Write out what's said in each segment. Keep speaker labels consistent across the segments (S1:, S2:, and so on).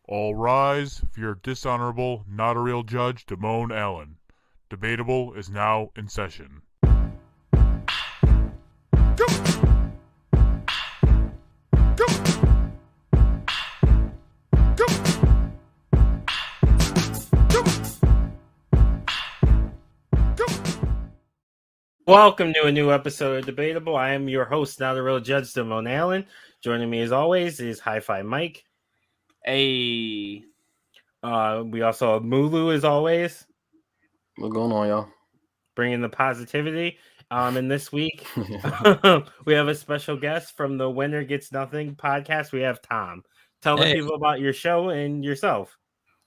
S1: All rise for your dishonorable, not a real judge, Damone Allen. Debatable is now in session.
S2: Welcome to a new episode of Debatable. I am your host, not a real judge, Damone Allen. Joining me as always is Hi-Fi Mike.
S3: Hey.
S2: We also have Mulu as always.
S4: What's going on, y'all?
S2: Bringing the positivity. And this week we have a special guest from the Winner Gets Nothing podcast. We have Tom. Tell the people about your show and yourself.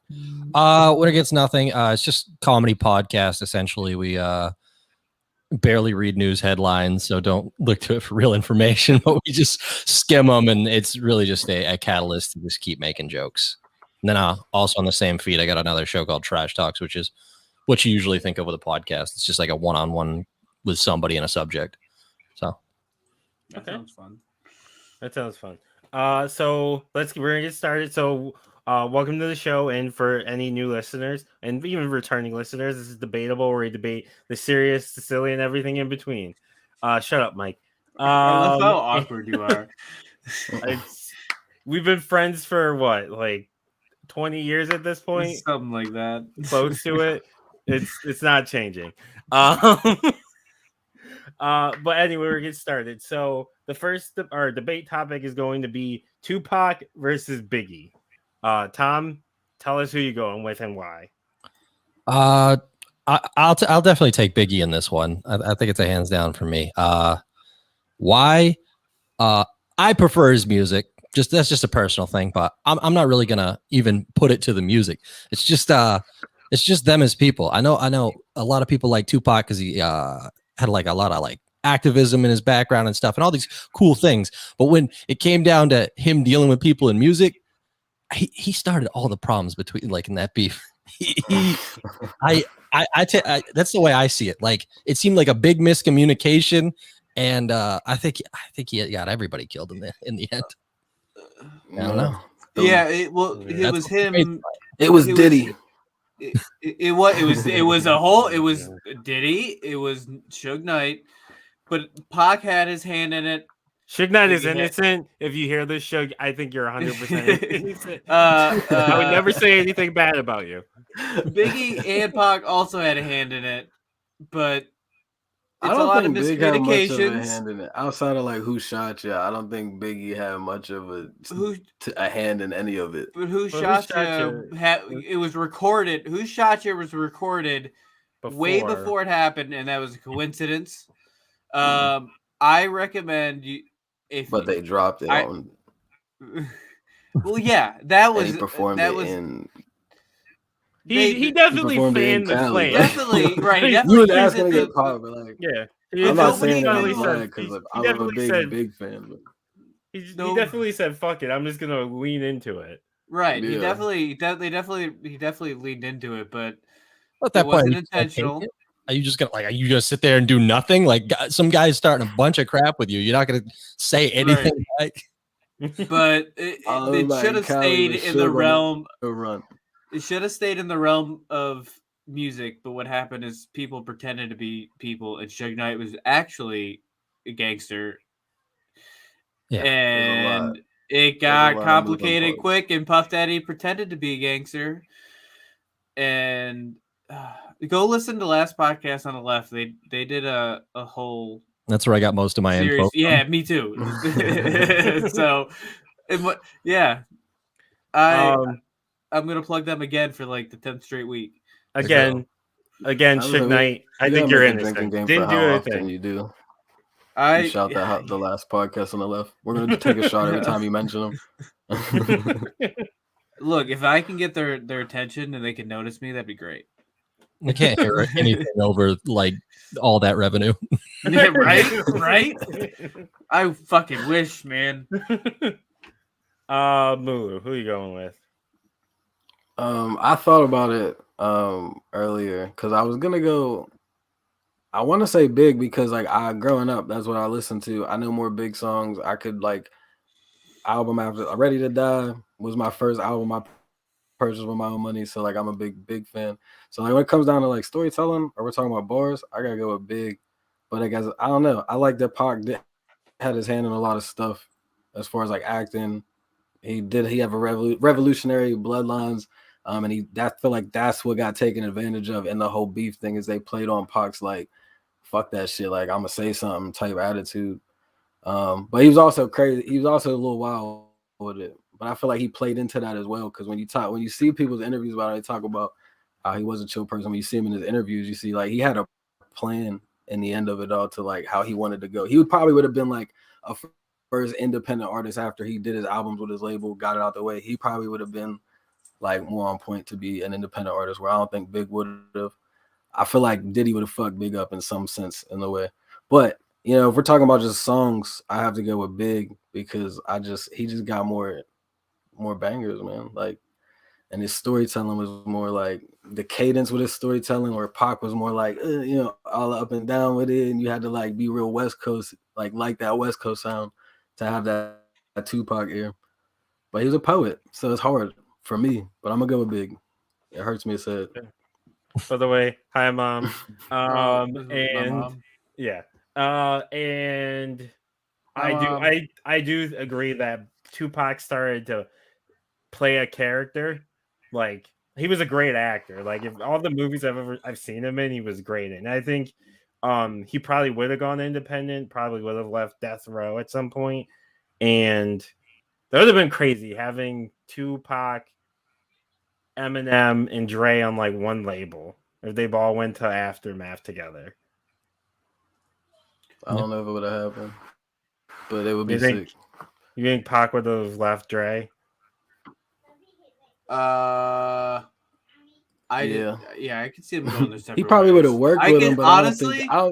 S5: Winner Gets Nothing. It's just comedy podcast. Essentially, we barely read news headlines, so don't look to it for real information. But we just skim them, and it's really just a catalyst to just keep making jokes. And then also on the same feed, I got another show called Trash Talks, which is what you usually think of with a podcast. It's just like a one-on-one with somebody in a subject. So
S3: that sounds fun.
S2: That sounds fun. So we're gonna get started. So welcome to the show, and for any new listeners and even returning listeners, this is Debatable, where we debate the serious, the silly, and everything in between. Shut up, Mike.
S3: I love how awkward you are.
S2: We've been friends for what, like 20 years at this point?
S3: Something like that.
S2: Close to it. It's not changing. But anyway, we're getting started. So the first debate topic is going to be Tupac versus Biggie. Tom, tell us who you're going with and why.
S5: I'll definitely take Biggie in this one. I think it's a hands down for me. Why? I prefer his music. That's just a personal thing, but I'm not really gonna even put it to the music. It's just them as people. I know a lot of people like Tupac because he had like a lot of like activism in his background and stuff and all these cool things. But when it came down to him dealing with people in music, he started all the problems between like in that beef. That's the way I see it. Like it seemed like a big miscommunication, and I think he got everybody killed in the end. I don't know.
S3: Yeah, it was him.
S4: It was Diddy.
S3: It was Diddy. It was Suge Knight, but Pac had his hand in it.
S2: Suge Knight is innocent. If you hear this, Suge, I think you're 100% innocent. I would never say anything bad about you.
S3: Biggie and Pac also had a hand in it, but
S4: I don't think Big had much of a hand in it. Outside of like who shot you, I don't think Biggie had much of a hand in any of it.
S3: But who shot you? It was recorded. Who shot you was recorded way before it happened, and that was a coincidence. I recommend you.
S4: But they dropped it on.
S3: Well, yeah, that was.
S4: He performed
S3: that
S4: it
S3: was,
S4: in.
S2: He definitely fanned the flame.
S3: Definitely, right. He
S4: You was asking to get caught, but like,
S2: yeah,
S4: I'm not saying that because I'm a big fan. But
S2: he definitely said, "Fuck it, I'm just gonna lean into it."
S3: Right. Yeah. He definitely leaned into it, but
S5: at that
S3: point,
S5: wasn't intentional. Are you gonna sit there and do nothing? Like some guy's starting a bunch of crap with you. You're not gonna say anything.
S3: Right. But it should have stayed in the realm. It should have stayed in the realm of music. But what happened is people pretended to be people, and Suge Knight was actually a gangster. Yeah, and it got complicated quick. And Puff Daddy pretended to be a gangster, and. Go listen to last podcast on the left. They did a whole.
S5: That's where I got most of my
S3: series.
S5: info.
S3: Yeah, me too. So, yeah, I'm gonna plug them again for like the 10th straight week.
S2: Again, Suge Knight. I think you're innocent. Didn't do anything.
S4: You do. You shout that the last podcast on the left. We're gonna take a shot every time you mention them.
S3: Look, if I can get their attention and they can notice me, that'd be great.
S5: I can't hear anything over like all that revenue.
S3: Yeah, right. I fucking wish, man.
S2: Mulu, who are you going with?
S4: I thought about it earlier because I was gonna go. I want to say Big because like growing up, that's what I listened to. I know more Big songs. I could like album after Ready to Die was my first album I purchased with my own money, so like I'm a big fan. So like when it comes down to like storytelling, or we're talking about bars, I gotta go with Big. But I guess I don't know. I like that Pac had his hand in a lot of stuff as far as like acting. He have a revolutionary bloodlines, and I feel like that's what got taken advantage of in the whole beef thing is they played on Pac's like fuck that shit, like I'm gonna say something type attitude. But he was also crazy. He was also a little wild with it. But I feel like he played into that as well because when you see people's interviews about it, they talk about how he was a chill person. When you see him in his interviews, you see like he had a plan in the end of it all to like how he wanted to go. He would have been like a first independent artist after he did his albums with his label, got it out the way. He probably would have been like more on point to be an independent artist where I don't think Big would have. I feel like Diddy would have fucked Big up in some sense in the way. But you know, if we're talking about just songs, I have to go with Big because he just got more bangers, man. Like, and his storytelling was more like the cadence with his storytelling, where Pac was more like, you know, all up and down with it, and you had to like be real West Coast, like that West Coast sound to have that Tupac ear. But he was a poet, so it's hard for me. But I'm gonna go with Big. It hurts me to say it.
S2: By the way, hi mom.
S3: My mom.
S2: Yeah. And I do agree that Tupac started to play a character. Like he was a great actor. Like if all the movies I've seen him in, he was great in. I think he probably would have gone independent, probably would have left Death Row at some point. And that would have been crazy having Tupac, Eminem, and Dre on like one label if they all went to Aftermath together.
S4: I don't know if it would have happened, but it would be
S2: sick.
S4: sick.
S2: You think Pac would have left Dre?
S3: I could see him going this.
S4: He probably would have worked with him, but
S3: honestly,
S4: I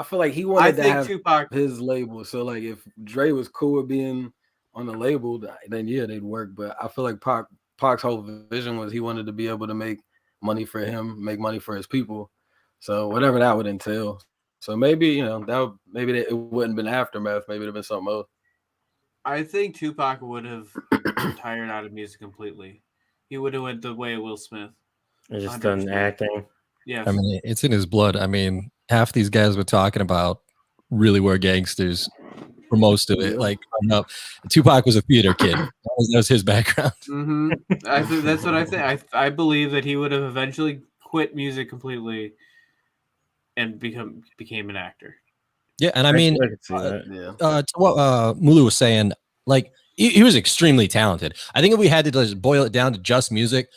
S4: feel like he wanted to have
S3: Tupac
S4: his label. So like, if Dre was cool with being on the label, then yeah, they'd work. But I feel like Pac's whole vision was he wanted to be able to make money for him, make money for his people. So whatever that would entail. So maybe, you know, it wouldn't have been Aftermath. Maybe it'd have been something else.
S3: I think Tupac would have retired out of music completely. He would have went the way of Will Smith.
S2: And just done acting.
S3: Yeah.
S5: I mean, it's in his blood. I mean, half these guys we're talking about really were gangsters for most of it.
S4: Yeah.
S5: Like, Tupac was a theater kid. That was his background.
S3: Mm-hmm. I think that's what I think. I believe that he would have eventually quit music completely and became an actor.
S5: Yeah, and I mean,
S2: I could see that.
S5: To what Mulu was saying, like he was extremely talented. I think if we had to just boil it down to just music,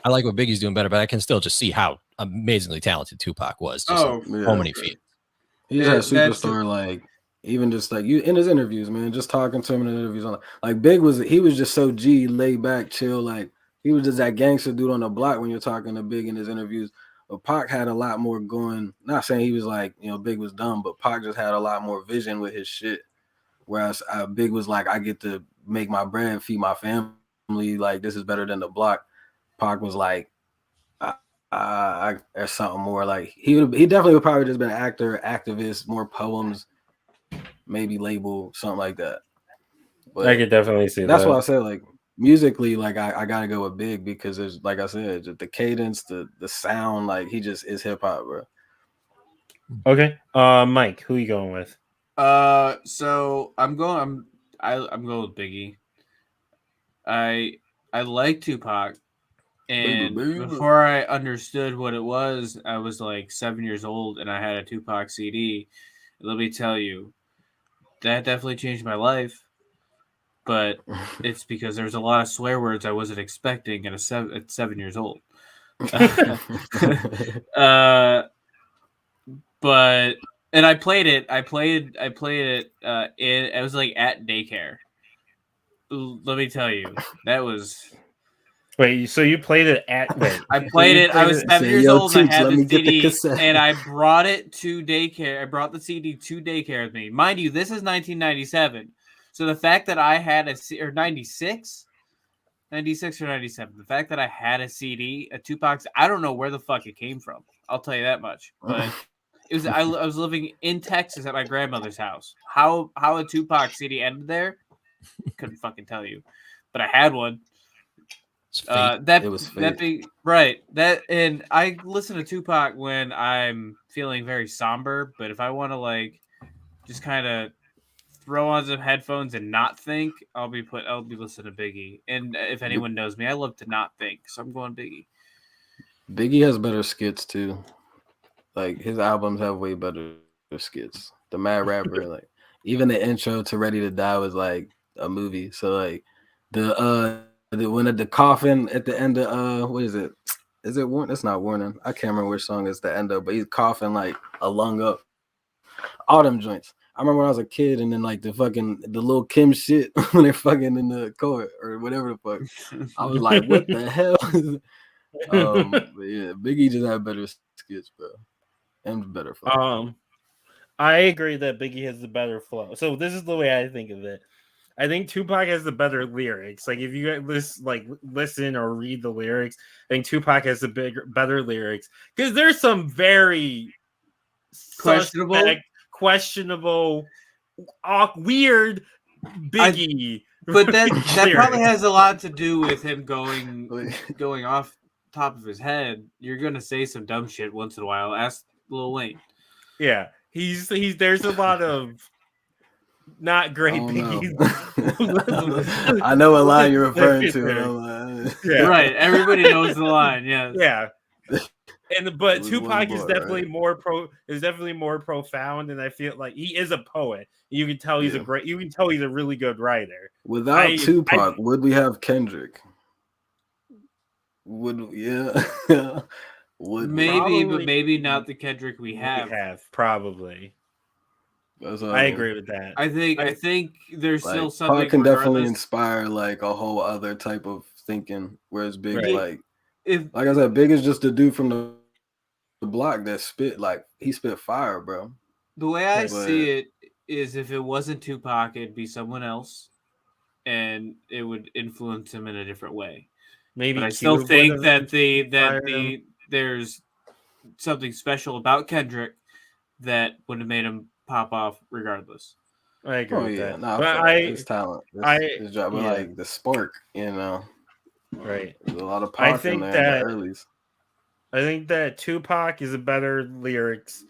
S5: I like what Biggie's doing better, but I can still just see how amazingly talented Tupac was. Just so many feet.
S4: He's a superstar. Like even just like you in his interviews, man, just talking to him in interviews on like Big was just so laid back, chill. Like he was just that gangster dude on the block when you're talking to Big in his interviews. But Pac had a lot more going. Not saying he was like, you know, Big was dumb, but Pac just had a lot more vision with his shit. Whereas Big was like, I get to make my bread, feed my family. Like this is better than the block. Pac was like, there's something more. Like he definitely would probably just been an actor, activist, more poems, maybe label something like that. But
S2: I could definitely see
S4: that's
S2: that.
S4: why I said like musically, like I gotta go with Big because there's like I said, just the cadence, the sound, like he just is hip hop, bro.
S2: Okay, Mike, who are you going with?
S3: So I'm going with Biggie. I like Tupac, and before I understood what it was, I was like 7 years old, and I had a Tupac CD. Let me tell you, that definitely changed my life. But it's because there's a lot of swear words I wasn't expecting at 7 years old. But and I played it. I played it. I was like at daycare. Let me tell you, that was.
S2: Wait, so you played it at? Wait,
S3: I played it. I was 7 years old. And I had the CD, and I brought it to daycare. I brought the CD to daycare with me. Mind you, this is 1997. So the fact that I had 96 or 97, the fact that I had a CD, a Tupac, I don't know where the fuck it came from. I'll tell you that much. But it was I was living in Texas at my grandmother's house. How a Tupac CD ended there, couldn't fucking tell you. But I had one.
S4: It was fate.
S3: And I listen to Tupac when I'm feeling very somber, but if I want to like just kind of throw on some headphones and not think, I'll be listening to Biggie. And if anyone knows me, I love to not think, so I'm going Biggie.
S4: Biggie has better skits too. Like his albums have way better skits. The Mad Rapper, like even the intro to Ready to Die was like a movie. So like when at the coffin at the end of what is it? Is it Warning? It's not Warning. I can't remember which song is the end of, but he's coughing like a lung up. All them joints. I remember when I was a kid, and then like the little Kim shit when they're fucking in the court or whatever the fuck. I was like, what the hell? But yeah, Biggie just had better skits, bro. And better flow.
S2: I agree that Biggie has the better flow. So this is the way I think of it. I think Tupac has the better lyrics. Like if you listen or read the lyrics, I think Tupac has the better lyrics because there's some very questionable, weird Biggie.
S3: But that probably has a lot to do with him going off top of his head. You're gonna say some dumb shit once in a while. Ask Lil Wayne.
S2: Yeah, he's there's a lot of not great Biggie.
S4: I know what line you're referring to.
S3: Yeah. Right. Everybody knows the line. Yeah.
S2: Yeah. But Tupac is definitely more profound, and I feel like he is a poet. You can tell he's a really good writer.
S4: Without Tupac, would we have Kendrick? Maybe,
S3: but maybe not the Kendrick we have.
S2: Probably. I agree with that.
S3: I think there's
S4: like,
S3: still something.
S4: Pac can definitely inspire like a whole other type of thinking, whereas Big like I said, Big is just a dude from the block that spit like he spit fire, bro.
S3: The way I see it is, if it wasn't Tupac, it'd be someone else, and it would influence him in a different way.
S2: Maybe,
S3: but I still think that there's something special about Kendrick that would have made him pop off regardless.
S2: I agree with that.
S4: No,
S2: but
S4: his talent, his job, but like the spark,
S2: right.
S4: There's a lot of Pac in there in the earlies.
S2: I think that Tupac is a better lyrics.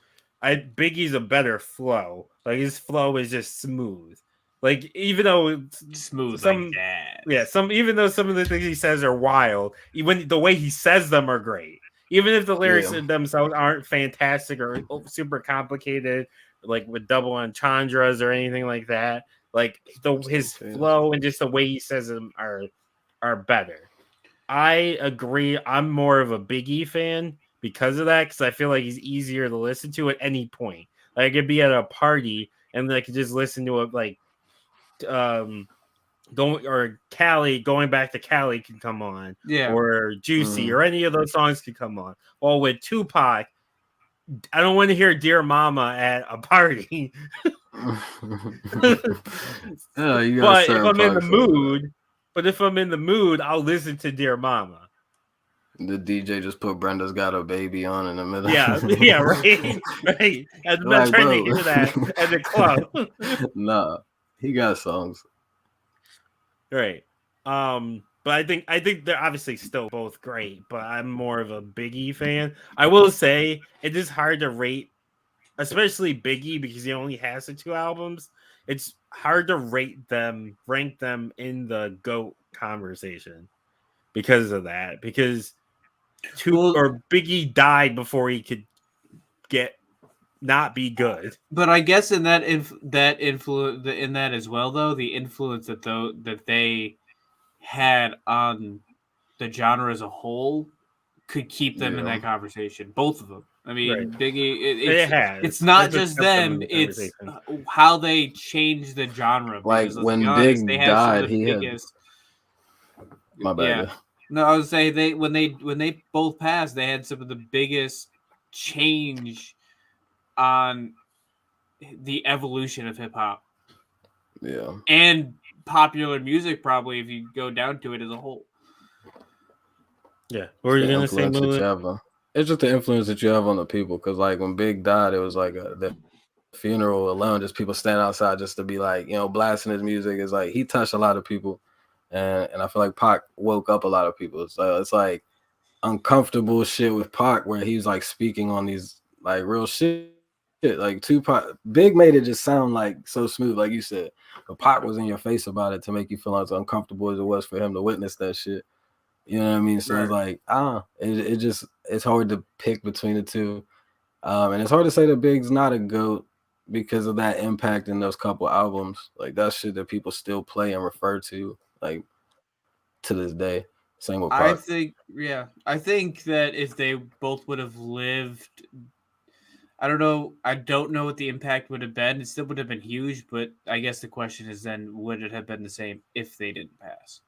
S2: Biggie's a better flow. Like his flow is just smooth. Like even though it's
S3: smooth like that.
S2: Even though some of the things he says are wild, even the way he says them are great. Even if the lyrics themselves aren't fantastic or super complicated, like with double entendres or anything like that, like his flow and just the way he says them are better. I agree. I'm more of a Biggie fan because of that, because I feel like he's easier to listen to at any point. Like I could be at a party and I could just listen to it, like going back to Cali can come on, or Juicy or any of those songs can come on. Well, with Tupac, I don't want to hear Dear Mama at a party. But if I'm in the mood, I'll listen to Dear Mama.
S4: The DJ just put Brenda's Got a Baby on in the middle.
S2: Yeah, right. I'm not trying to hear that at the club.
S4: Nah, he got songs.
S2: Right. But I think they're obviously still both great, but I'm more of a Biggie fan. I will say it is hard to rate, especially Biggie, because he only has the 2 albums. It's hard to rank them in the GOAT conversation because of that. Because Biggie died before he could not be good.
S3: But I guess in that influence in that as well, though, the influence that they had on the genre as a whole could keep them in that conversation. Both of them. I mean, Biggie. It's not just them. It's how they changed the genre.
S4: Like when Big died, he had. My bad.
S3: Yeah. No, I would say when they both passed, they had some of the biggest change on the evolution of hip hop.
S4: Yeah.
S3: And popular music, probably, if you go down to it as a whole.
S2: Yeah. What were you gonna say?
S4: It's just the influence that you have on the people. Because like when Big died, it was like the funeral alone, just people standing outside just to be like, blasting his music. Is like he touched a lot of people, and I feel like Pac woke up a lot of people. So it's like uncomfortable shit with Pac where he's like speaking on these like real shit. Like Tupac, Big made it just sound like so smooth, like you said. But Pac was in your face about it to make you feel as uncomfortable as it was for him to witness that shit. You know what I mean? So it's like, it's hard to pick between the two. And it's hard to say that Big's not a GOAT because of that impact in those couple albums. Like that shit that people still play and refer to, like to this day. Same with Pac.
S3: I think that if they both would have lived, I don't know what the impact would have been. It still would have been huge, but I guess the question is then, would it have been the same if they didn't pass?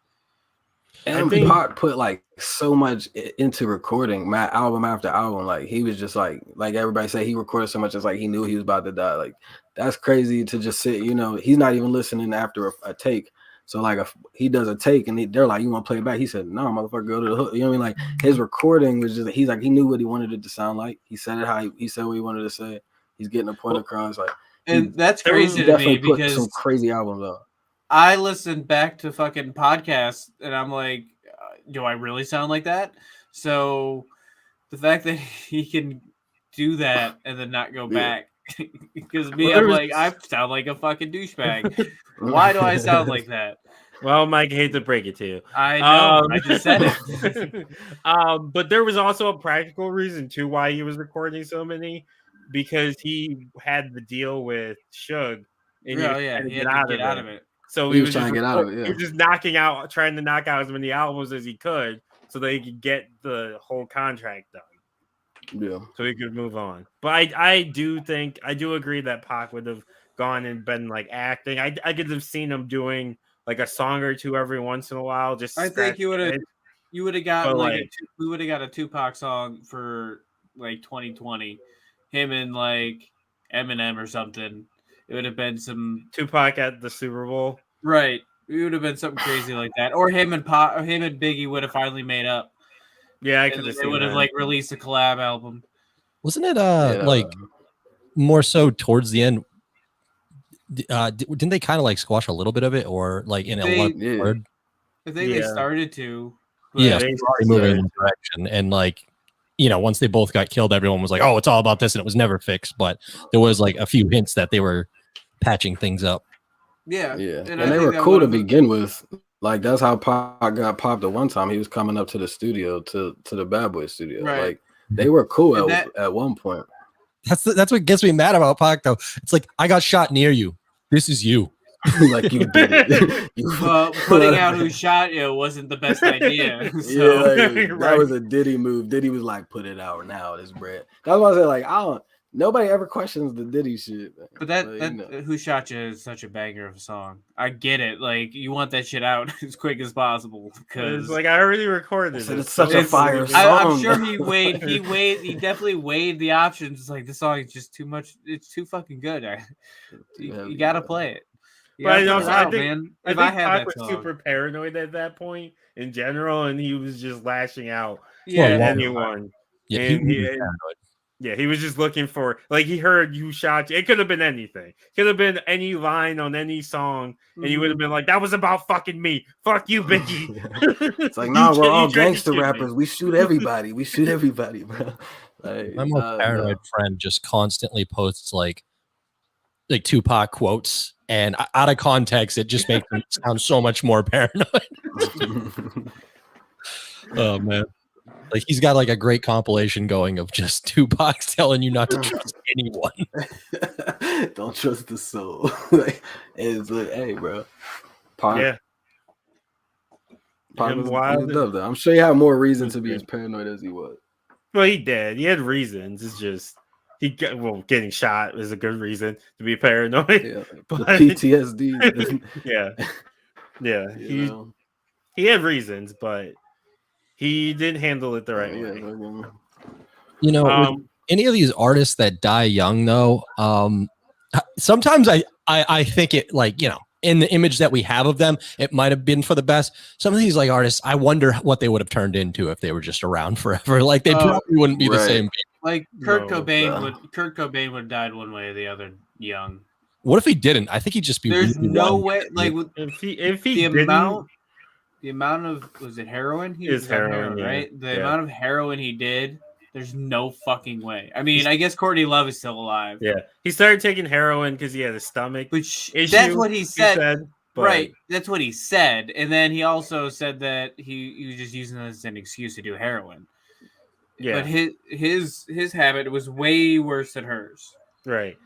S4: And Pac put like so much into recording album after album. Like he was just like everybody say he recorded so much, it's like he knew he was about to die. Like that's crazy to just sit, he's not even listening after a take. So like if he does a take and they're like, you want to play it back? He said, no, motherfucker, go to the hook. You know what I mean? Like his recording was just, he knew what he wanted it to sound like. He said it he said what he wanted to say. He's getting a point across. Like,
S3: and that's crazy to me because
S4: some crazy albums out.
S3: I listened back to fucking podcasts and I'm like, do I really sound like that? So the fact that he can do that and then not go back, because I'm like, I sound like a fucking douchebag. Why do I sound like that?
S2: Well, Mike, I hate to break it to you.
S3: I know, I just said it.
S2: But there was also a practical reason too why he was recording so many, because he had the deal with Suge. And
S3: he had to get out of it.
S2: So he was trying to get out of it. He was just trying to knock out as many albums as he could, so that he could get the whole contract done.
S4: Yeah.
S2: So he could move on. But I do agree that Pac would have gone and been like acting. I could have seen him doing like a song or two every once in a while.
S3: I think you would have got we would have got a Tupac song for like 2020. Him and like Eminem or something. It would have been some
S2: Tupac at the Super Bowl.
S3: Right. It would have been something crazy like that. Or him and Biggie would have finally made up.
S2: Yeah, I could have seen.
S3: They would have like released a collab album.
S5: Wasn't it like more so towards the end? Didn't they kind of like squash a little bit of it, or like in a word?
S3: I think they started to.
S5: Yeah, they moving in the direction, and like once they both got killed, everyone was like, "Oh, it's all about this," and it was never fixed. But there was like a few hints that they were patching things up.
S3: Yeah,
S4: and they were cool to begin with. Like that's how Pac got popped at one time. He was coming up to the studio, to the Bad Boy studio.
S3: Right.
S4: Like they were cool at one point.
S5: That's what gets me mad about Pac though. It's like, I got shot near you. This is you.
S4: Like you did it.
S3: Putting out who shot you wasn't the best idea. So.
S4: Yeah, that was a Diddy move. Diddy was like, put it out now. This bread. That's why I said like nobody ever questions the Diddy shit. Man.
S3: But that Who Shot You is such a banger of a song. I get it. Like you want that shit out as quick as possible because
S2: like I already recorded it.
S4: It's such a fire song.
S3: I'm sure he definitely weighed the options. It's like this song is just too much. It's too fucking good. You gotta play it.
S2: But I think Pac was super paranoid at that point in general, and he was just lashing out at anyone.
S5: Yeah,
S2: he was just looking for, like, he heard "you shot you." It could have been anything. Could have been any line on any song, and he would have been like, "That was about fucking me. Fuck you, Biggie."
S4: It's like, nah, we're all gangster rappers. We shoot everybody. We shoot everybody, bro. Like,
S5: my most paranoid friend just constantly posts like Tupac quotes, and out of context, it just makes him sound so much more paranoid. Oh man. Like he's got like a great compilation going of just Tupac telling you not to trust anyone.
S4: Don't trust the soul. Like, it's like, hey, bro. Pac was wild. I'm sure he had more reason to be as paranoid as he was.
S2: Well, he did. He had reasons. It's just getting shot is a good reason to be paranoid.
S4: Yeah, but PTSD.
S2: yeah. He had reasons, but he didn't handle it the right way.
S5: Any of these artists that die young, though, sometimes I think it, like, in the image that we have of them, it might have been for the best. Some of these like artists, I wonder what they would have turned into if they were just around forever. Like they probably wouldn't be the same.
S3: Like Kurt Cobain would have died one way or the other young.
S5: What if he didn't? I think he'd just be.
S3: There's no way. Like
S2: if he
S3: the amount. the amount of, was it heroin? He
S2: was
S3: on
S2: heroin, yeah.
S3: right? The
S2: Yeah.
S3: amount of heroin he did, there's no fucking way. I mean, I guess Courtney Love is still alive.
S2: Yeah, he started taking heroin because he had a stomach issue.
S3: That's what he said.
S2: But...
S3: Right, that's what he said, and then he also said that he was just using it as an excuse to do heroin.
S2: Yeah,
S3: but his habit was way worse than hers.
S2: Right.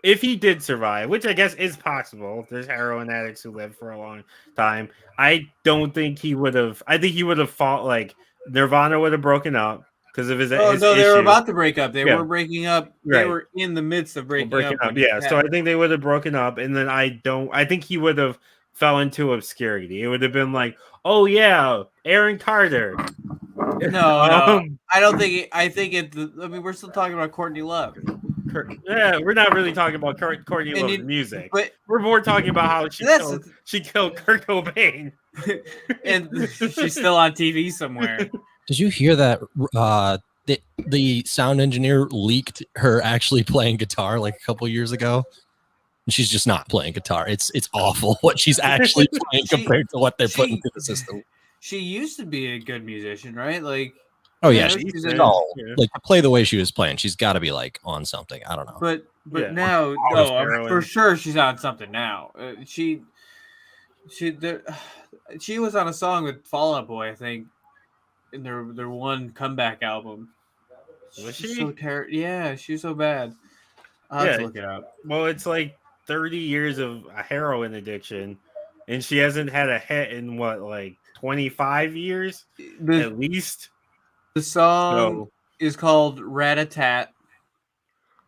S2: If he did survive, which I guess is possible, there's heroin addicts who live for a long time. I don't think he would have. I think he would have fought, like, Nirvana would have broken up because of his.
S3: Oh
S2: his
S3: no, they
S2: issue.
S3: were about to break up. They were breaking up.
S2: Right.
S3: They were in the midst of breaking up.
S2: Yeah, so I think they would have broken up, and then I think he would have fell into obscurity. It would have been like, oh yeah, Aaron Carter.
S3: No, I don't think. I mean, we're still talking about Courtney Love.
S2: Yeah, we're not really talking about Courtney Love's music, but we're more talking about how she killed Kurt Cobain,
S3: and she's still on TV somewhere.
S5: Did you hear that? The sound engineer leaked her actually playing guitar like a couple years ago. And she's just not playing guitar. It's awful what she's actually playing compared to what they're putting into the system.
S3: She used to be a good musician, right? Like,
S5: oh yeah, like to play the way she was playing, she's got to be like on something. I don't know.
S3: But now, no, for sure she's on something now. She was on a song with Fall Out Boy, I think, in their one comeback album.
S2: Was she
S3: so terrible? Yeah, she's so bad. I'll have to look it up.
S2: Well, it's like 30 years of a heroin addiction, and she hasn't had a hit in what, like 25 years at least.
S3: The song is called Rat-a-Tat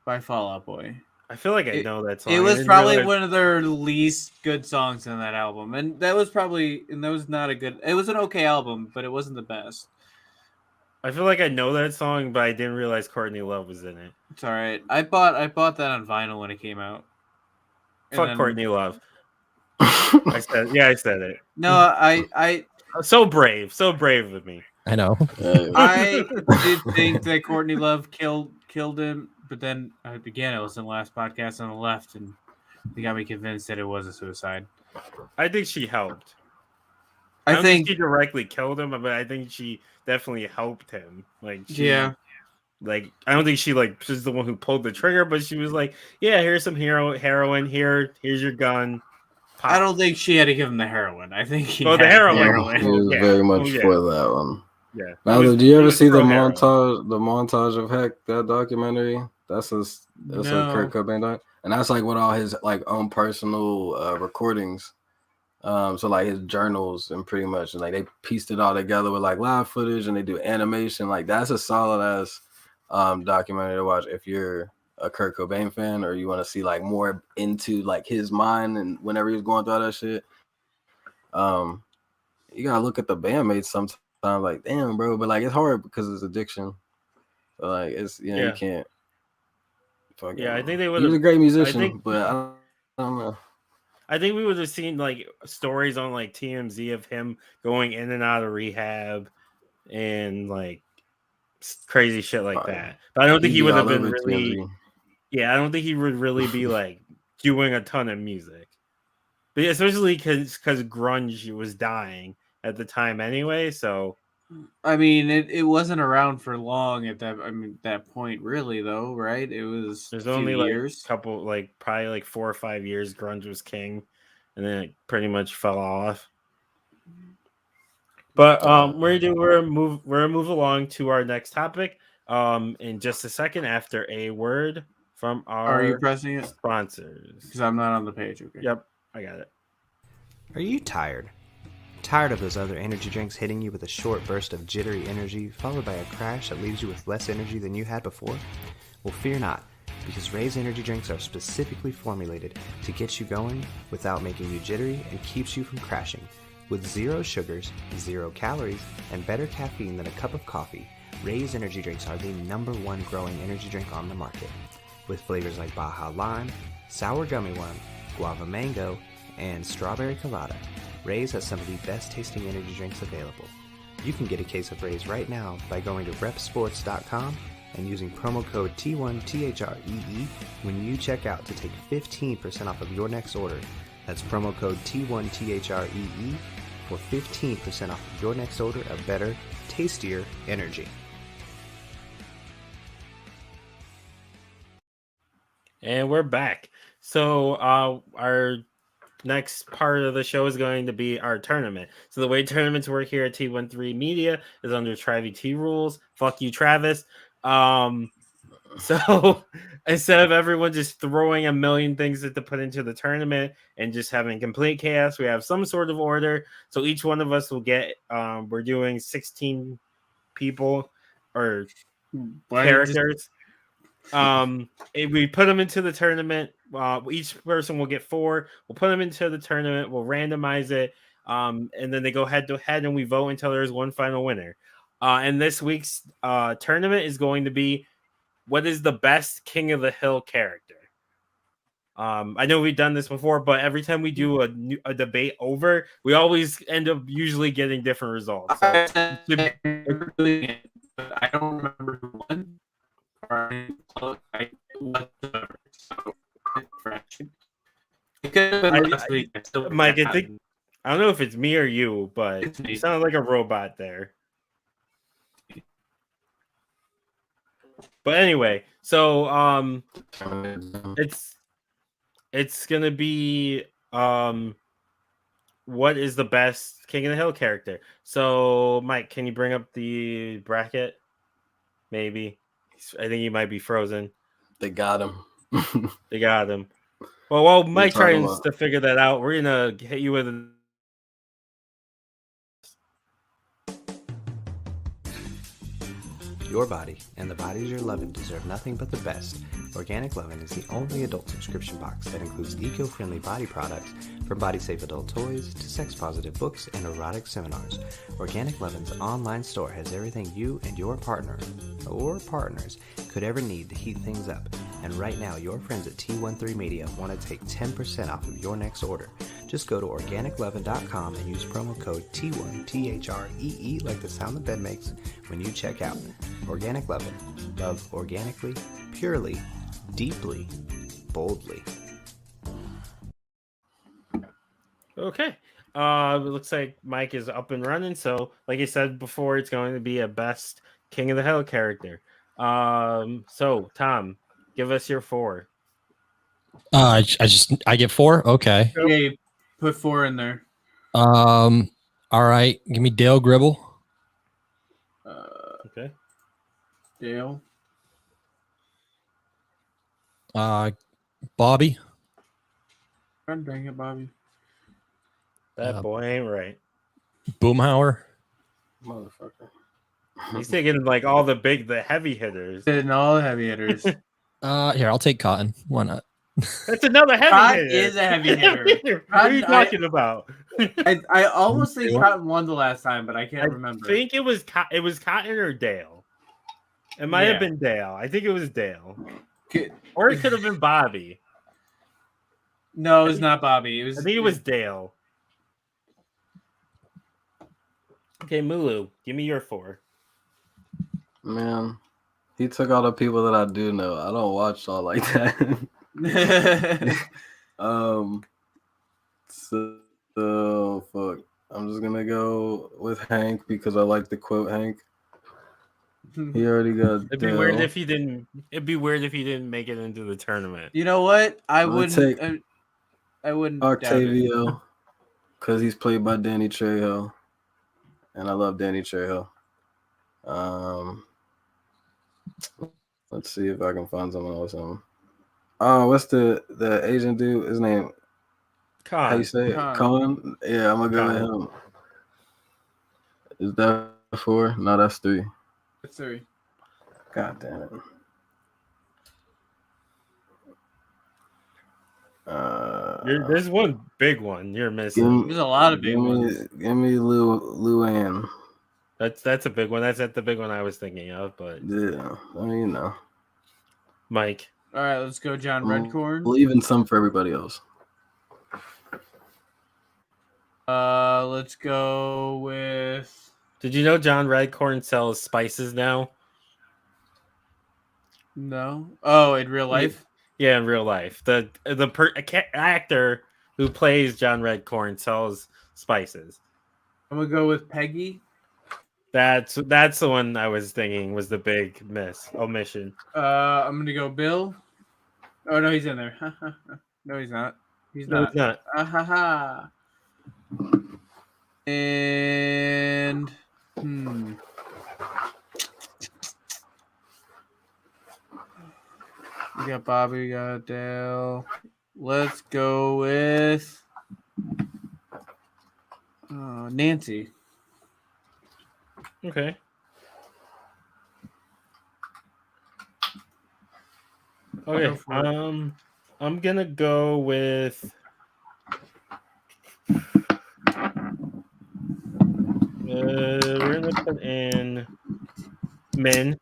S3: by Fall Out Boy.
S2: I feel like I know that song.
S3: It was probably one of their least good songs in that album, and that was not a good. It was an okay album, but it wasn't the best.
S2: I feel like I know that song, but I didn't realize Courtney Love was in it.
S3: It's all right. I bought that on vinyl when it came out.
S2: Fuck Courtney Love. I said it.
S3: No, I
S2: so brave of me.
S5: I know.
S3: I did think that Courtney Love killed him, but then again, it was in the last podcast on the left, and they got me convinced that it was a suicide.
S2: I think she helped.
S3: I
S2: don't
S3: think
S2: she directly killed him, but I think she definitely helped him. Like, like I don't think she's the one who pulled the trigger, but she was like, "Yeah, here's some heroin. Here's your gun." Pop.
S3: I don't think she had to give him the heroin. I think he
S2: the heroin.
S4: He was very much for that one.
S2: Yeah.
S4: Now, did you ever see the montage of Heck, that documentary? That's a Kurt Cobain doc, and that's like what all his like own personal recordings. So like his journals and pretty much, and like they pieced it all together with like live footage, and they do animation. Like that's a solid ass documentary to watch if you're a Kurt Cobain fan or you want to see like more into like his mind and whenever he was going through all that shit. You gotta look at the bandmates sometimes. Like, damn, bro, but like it's hard because it's addiction. So like it's you can't.
S2: I think they would.
S4: He was a great musician, but I don't know.
S2: I think we would have seen like stories on like TMZ of him going in and out of rehab and like crazy shit like that. But I don't think he would have been really. TMZ. Yeah, I don't think he would really be like doing a ton of music, but especially because grunge was dying at the time anyway. So,
S3: I mean, it wasn't around for long at that. I mean, that point, really, though, right? It was.
S2: There's only like a couple, like probably like 4 or 5 years. Grunge was king, and then it pretty much fell off. But we're gonna move along to our next topic. In just a second after a word from our.
S3: Are you pressing it?
S2: Sponsors?
S3: Because I'm not on the page. Okay.
S2: Yep, I got it.
S6: Are you tired? Tired of those other energy drinks hitting you with a short burst of jittery energy, followed by a crash that leaves you with less energy than you had before? Well, fear not, because Ray's energy drinks are specifically formulated to get you going without making you jittery and keeps you from crashing. With 0 sugars, 0 calories, and better caffeine than a cup of coffee, Ray's energy drinks are the #1 growing energy drink on the market. With flavors like Baja Lime, Sour Gummy Worm, Guava Mango, and Strawberry Colada, Ray's has some of the best tasting energy drinks available. You can get a case of Ray's right now by going to repsports.com and using promo code T1THREE when you check out to take 15% off of your next order. That's promo code T1THREE for 15% off your next order of better, tastier energy.
S2: And we're back. So our next part of the show is going to be our tournament. So the way tournaments work here at T13 Media is under TraviT rules. Fuck you, Travis. So instead of everyone just throwing a million things to put into the tournament and just having complete chaos, we have some sort of order. So each one of us will get we're doing 16 people or characters. We put them into the tournament. Each person will get 4. We'll put them into the tournament. We'll randomize it, and then they go head to head, and we vote until there's one final winner. And this week's tournament is going to be what is the best King of the Hill character. I know we've done this before, but every time we do a debate over, we always end up usually getting different results. So,
S3: I don't remember who won.
S2: Mike, I don't know if it's me or you, but you sound like a robot there. But anyway, so it's gonna be what is the best King of the Hill character? So Mike, can you bring up the bracket? Maybe. I think he might be frozen.
S4: They got him.
S2: They got him. Well, while Mike tries to figure that out, we're gonna hit you with
S6: Your body and the bodies you're loving deserve nothing but the best. Organic Lovin' is the only adult subscription box that includes eco-friendly body products, from body-safe adult toys to sex-positive books and erotic seminars. Organic Lovin's online store has everything you and your partner or partners could ever need to heat things up. And right now, your friends at T13 Media want to take 10% off of your next order. Just go to organiclovin.com and use promo code T1, T-H-R-E-E, like the sound the bed makes, when you check out. Organic Lovin'. Love organically, purely, deeply, boldly.
S2: Okay. It looks like Mike is up and running. So, like I said before, it's going to be a best King of the Hill character. So Tom, give us your 4.
S5: I get 4. Okay.
S3: Yeah, put 4 in there.
S5: All right. Give me Dale Gribble.
S2: Okay.
S3: Dale.
S5: Bobby.
S3: God dang it, Bobby.
S2: That boy ain't right.
S5: Boomhauer.
S4: Motherfucker.
S2: He's taking like all the heavy hitters.
S3: And all the heavy hitters.
S5: Here, I'll take Cotton. Why not?
S2: That's another heavy
S3: Cotton
S2: hitter.
S3: is a heavy hitter.
S2: What are you talking about?
S3: I almost think Cotton won the last time, but I can't remember.
S2: I think it was Cotton or Dale. It might have been Dale. I think it was Dale. Or it could have been Bobby.
S3: No, it was not Bobby.
S2: I think it was Dale. Okay, Mulu, give me your 4.
S4: Man, he took all the people that I do know. I don't watch all like that. So fuck. I'm just gonna go with Hank because I like to quote Hank. He already got.
S2: It'd be weird if he didn't. It'd be weird if he didn't make it into the tournament.
S3: You know what? I
S4: wouldn't.
S3: I wouldn't.
S4: Octavio, because he's played by Danny Trejo, and I love Danny Trejo. Let's see if I can find someone else. Oh, what's the Asian dude? His name?
S2: Khan.
S4: How you say it? Khan. Yeah, I'm gonna go with him. Is that 4? No, that's 3.
S3: That's 3.
S4: God damn it.
S2: There's one big one you're missing.
S3: There's a lot of big ones.
S4: Give me Luann.
S2: That's a big one. That's the big one I was thinking of, but
S4: yeah, I mean, you know.
S2: Mike.
S3: All right, let's go, John Redcorn.
S4: Leaving some for everybody else.
S3: Let's go with.
S2: Did you know John Redcorn sells spices now?
S3: No. Oh, in real life?
S2: Yeah, in real life. The actor who plays John Redcorn sells spices.
S3: I'm gonna go with Peggy.
S2: That's the one I was thinking was the big omission.
S3: I'm gonna go Bill. Oh no, he's in there. No, he's not. He's
S2: No,
S3: not.
S2: it's not.
S3: Ha ha. And we got Bobby, we got Dale. Let's go with Nancy.
S2: Okay. Okay. I'm gonna go with. We're gonna put in Min.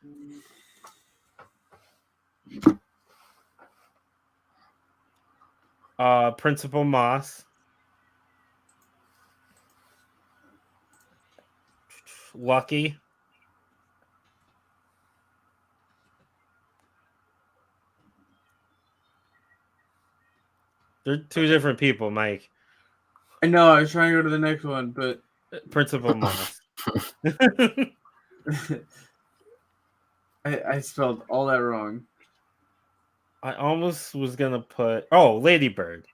S2: Principal Moss. Lucky. They're two different people, Mike.
S3: I know. I was trying to go to the next one, but
S2: Principal Moss.
S3: I spelled all that wrong.
S2: I almost was gonna put Ladybird.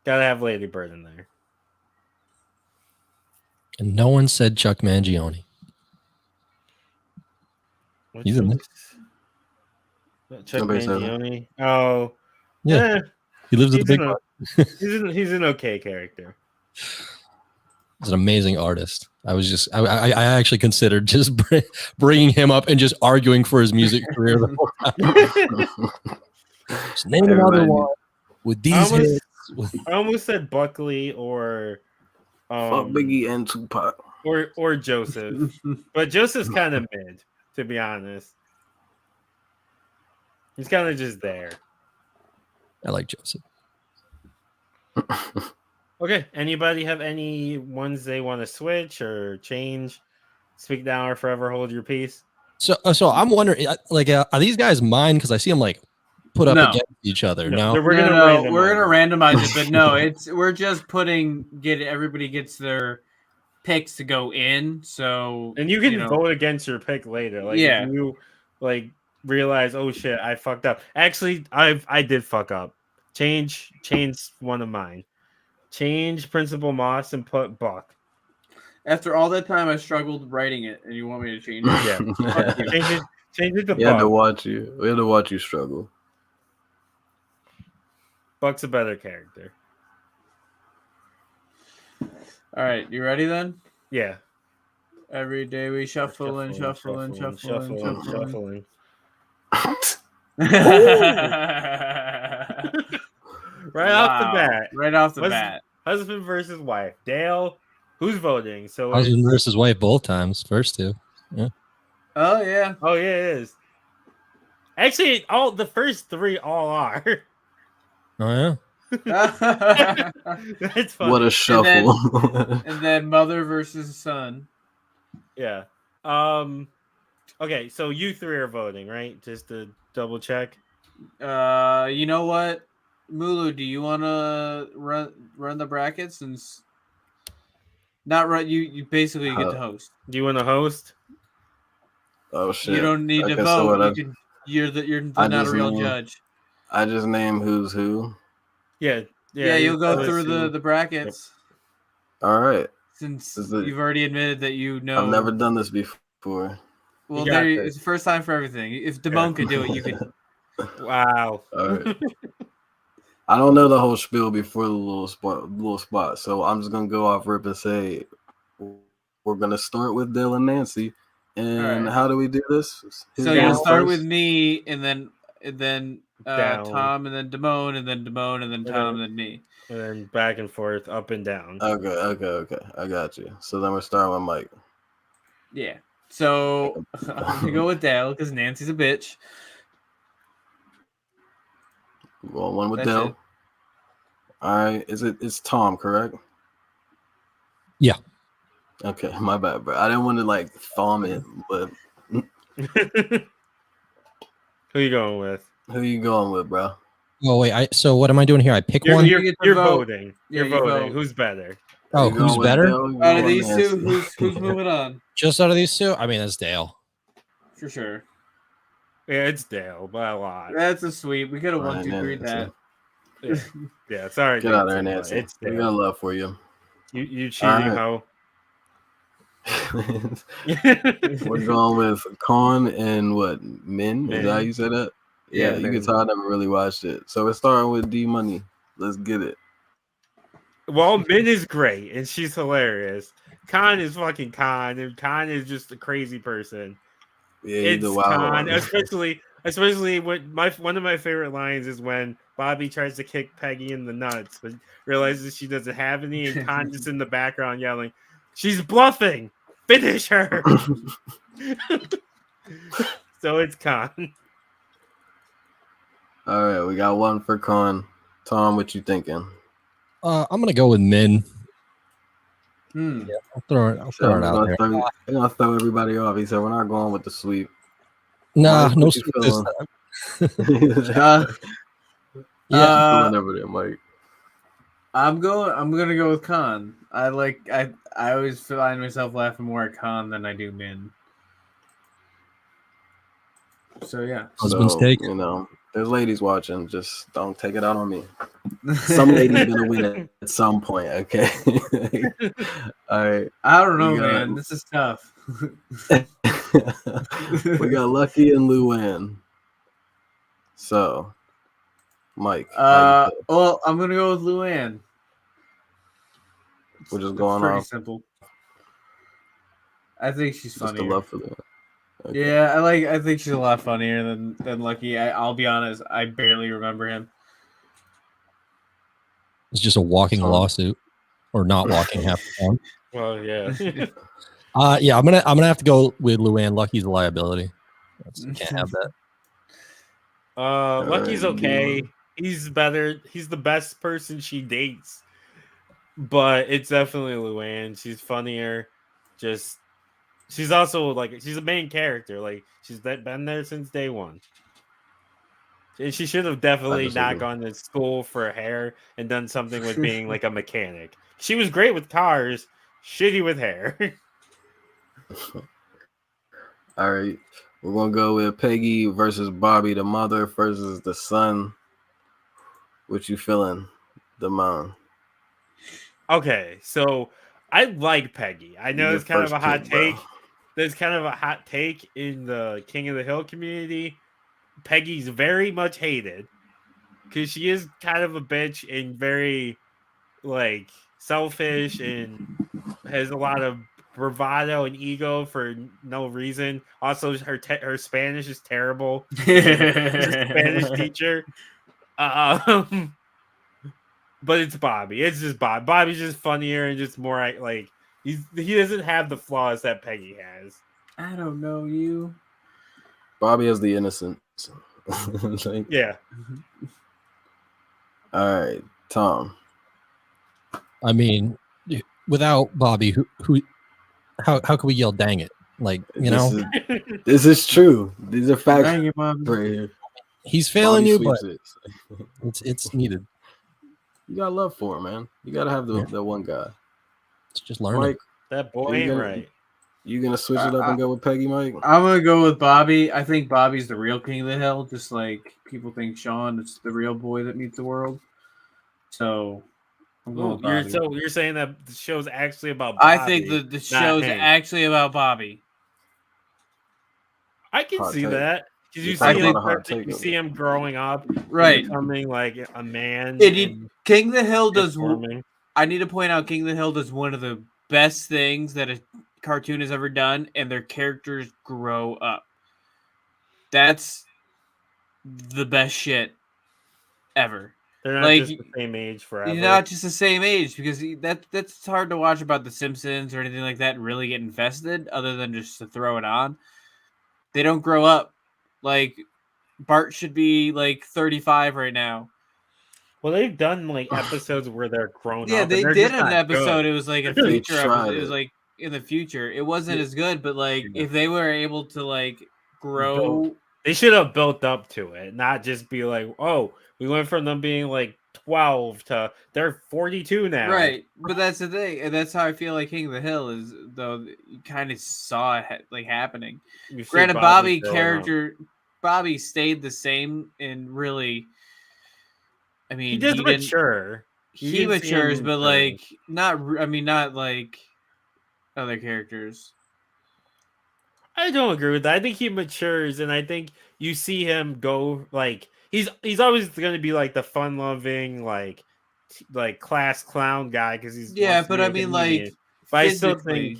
S2: Gotta have Ladybird in there.
S5: And no one said Chuck Mangione. He's in there.
S2: Chuck
S4: Nobody said that.
S2: Mangione. Oh,
S5: Yeah. He lives at the big bar.
S2: he's an okay character.
S5: He's an amazing artist. I actually considered just bringing him up and just arguing for his music career the whole time. Just name another one with these hits.
S2: I almost said Buckley or
S4: Fuck Biggie and Tupac
S2: or Joseph, but Joseph's kind of mid, to be honest. He's kind of just there.
S5: I like Joseph.
S2: Okay. Anybody have any ones they want to switch or change? Speak now or forever hold your peace.
S5: So I'm wondering, like, are these guys mine? Because I see them like put up against each other. No,
S3: we're gonna randomize it, but no, we're just everybody gets their picks to go in. So
S2: and you can vote against your pick later. Like if you like realize, oh shit, I fucked up. Actually, I did fuck up. Change one of mine. Change Principal Moss and put Buck.
S3: After all that time, I struggled writing it, and you want me to change it?
S2: Yeah. change it to Buck.
S4: We had to watch you struggle.
S2: Buck's a better character.
S3: All right, you ready then?
S2: Yeah.
S3: Every day we shuffling.
S2: Right off the bat.
S3: Right off the bat.
S2: Husband versus wife. Dale, who's voting? So
S5: husband versus wife both times. First two. Yeah.
S3: Oh yeah.
S2: Oh yeah, it is. Actually, the first three all are.
S5: Oh
S2: yeah. That's funny.
S4: What a shuffle.
S3: And then mother versus son.
S2: Yeah. Okay, so you three are voting, right? Just to double check.
S3: You know what? Mulu, do you want to run the brackets and not run? You basically get to host.
S2: Do you want to host?
S4: Oh shit!
S3: You don't need to vote. You're not a real judge.
S4: I just name who's who.
S2: Yeah.
S3: You'll go through the brackets.
S4: Yep. All right.
S3: Since you've already admitted that you know,
S4: I've never done this before.
S3: Well, it's the first time for everything. If Damone could do it, you could.
S2: Wow.
S4: All right. I don't know the whole spiel before the little spot, so I'm just gonna go off rip and say we're gonna start with Dale and Nancy. And how do we do this?
S3: So you'll start with me, and then Tom, and then Damone, and then Damone, and then Tom, and then me,
S2: and then back and forth, up and down.
S4: Okay. I got you. So then we're starting with Mike.
S3: Yeah. So I'm gonna go with Dale because Nancy's a bitch.
S4: Well, one with Dale. It. All right. It's Tom, correct?
S5: Yeah.
S4: Okay, my bad, bro. I didn't want to thumb it, but
S2: who you going with?
S4: Who you going with, bro?
S5: Oh wait, so what am I doing here? I pick one.
S2: You're voting. You're voting. Who's better?
S5: Oh, who's better?
S3: Out of these two, who's moving on?
S5: Just out of these two? I mean, it's Dale.
S3: For sure.
S2: Yeah, it's Dale by a lot.
S3: That's a sweep. We could have 1, 2, 3 that.
S2: Yeah, sorry.
S4: Get out of there,
S2: Nancy,
S4: Nancy.
S2: It's Dale.
S4: We got love for you.
S2: You cheating hoe.
S4: We're going with Con and what? Min? Is that how you said that? Yeah, you can tell I never really watched it. So we're starting with D Money. Let's get it.
S2: Well, Min is great and she's hilarious. Khan is fucking Khan, and Khan is just a crazy person.
S4: Yeah,
S2: it's
S4: the wild
S2: Khan,
S4: one.
S2: especially when one of my favorite lines is when Bobby tries to kick Peggy in the nuts, but realizes she doesn't have any, and Khan just in the background yelling, "She's bluffing! Finish her!" So it's Khan.
S4: All right, we got one for Con. Tom, what you thinking?
S5: I'm gonna go with Min.
S3: Yeah,
S5: I'll throw it out there.
S4: We're gonna throw everybody off. He said we're not going with the sweep.
S5: Nah,
S4: Mike,
S5: no
S4: what you
S5: sweep this
S4: feeling?
S5: time.
S4: Over there, Mike.
S3: I'm gonna go with Khan. I always find myself laughing more at Khan than I do Min. So yeah.
S5: Husband's take.
S4: You know, there's ladies watching. Just don't take it out on me. Some lady's gonna win at some point. Okay. All right.
S3: I don't know, man. This is tough.
S4: We got Lucky and Luann. So, Mike.
S3: Well, I'm gonna go with Luann.
S4: We're just going
S3: pretty
S4: off.
S3: simple. I think she's funny.
S4: Just the love for Luann. Okay.
S3: Yeah, I think she's a lot funnier than Lucky. I'll be honest, I barely remember him.
S5: It's just a walking lawsuit, or not walking half the time.
S2: Well, yeah.
S5: Yeah, I'm gonna have to go with Luann. Lucky's a liability. Can't have that.
S2: Lucky's okay. He's better. He's the best person she dates, but it's definitely Luann. She's funnier. She's also she's a main character. Like she's been there since day one. And she should have definitely not gone to school for hair and done something with being like a mechanic. She was great with cars, shitty with hair.
S4: All right. We're going to go with Peggy versus Bobby, the mother versus the son. What you feeling, the mom?
S2: Okay, so I like Peggy. I know it's kind of a hot take. There's kind of a hot take in the King of the Hill community. Peggy's very much hated because she is kind of a bitch and very selfish and has a lot of bravado and ego for no reason. Also, her Spanish is terrible. She's a Spanish teacher. But it's Bobby. It's just Bob. Bobby's just funnier and just more he doesn't have the flaws that Peggy has.
S3: I don't know you.
S4: Bobby has the innocence.
S2: Yeah.
S4: All right, Tom.
S5: I mean, without Bobby, how can we yell "dang it"?
S4: This is true. These are facts right here.
S5: He's failing
S4: Bobby
S5: you, but it's needed.
S4: You got love for him, man. You gotta have the one guy.
S5: It's just learning.
S4: Mike,
S2: that boy ain't right.
S4: You gonna switch it up and go with Peggy, Mike?
S3: I'm gonna go with Bobby. I think Bobby's the real king of the hill, just like people think Sean is the real boy that meets the world. So
S2: you're saying that the show's actually about Bobby.
S3: I think the show's actually about Bobby.
S2: I can see that. Because you see him growing up,
S3: right?
S2: Becoming like a man.
S3: King of the Hill does. I need to point out, King of the Hill does one of the best things that a cartoon has ever done, and their characters grow up. That's the best shit ever.
S2: They're not just the same age forever.
S3: You're not just the same age, because that's hard to watch about The Simpsons or anything like that and really get invested, other than just to throw it on. They don't grow up. Like, Bart should be 35 right now.
S2: Well, they've done episodes where they're grown up.
S3: Yeah, they did an episode. Good. It was a future episode. It was in the future. It wasn't as good, but if they were able to grow,
S2: they should have built up to it, not just be oh, we went from them being 12 to they're 42 now.
S3: Right, but that's the thing, and that's how I feel like King of the Hill is. Though you kind of saw it like happening. Granted, Bobby stayed the same, and really, I mean,
S2: he does mature.
S3: He matures, but like not. I mean, not like other characters.
S2: I don't agree with that. I think he matures, and I think you see him go like he's always going to be like the fun-loving, like class clown guy because he's
S3: but I mean, like,
S2: but I still think.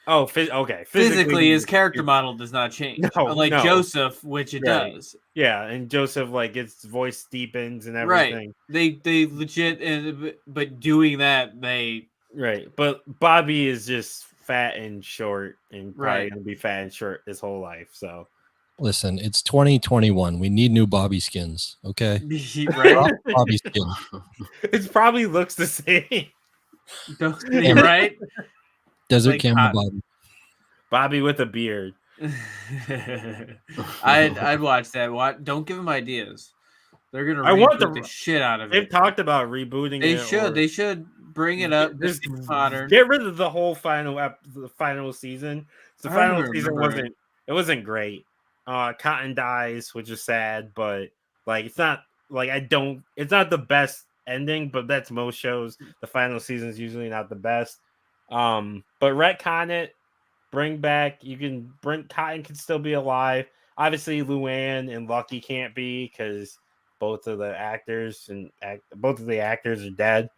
S2: Oh, okay.
S3: Physically, his character model does not change.
S2: No,
S3: unlike Joseph, which it does.
S2: Yeah, and Joseph like its voice deepens and everything.
S3: Right. They legit, but doing that they.
S2: Right, but Bobby is just fat and short, and probably gonna be fat and short his whole life. So,
S5: listen, it's 2021. We need new Bobby skins. Okay,
S3: right?
S5: Bobby skin.
S2: It probably looks the same.
S3: Right?
S5: Desert
S3: like
S5: Camel Bobby.
S2: Bobby with a beard.
S3: I'd watch that. Don't give them ideas. They're gonna reboot the shit out of it.
S2: They've talked about rebooting it.
S3: They should bring it up.
S2: Just
S3: modern.
S2: Get rid of the whole final season. The final season wasn't great. Cotton dies, which is sad, but like it's not the best ending, but that's most shows. The final season is usually not the best. But retcon it, bring back. Cotton can still be alive. Obviously, Luann and Lucky can't be because both of the actors are dead,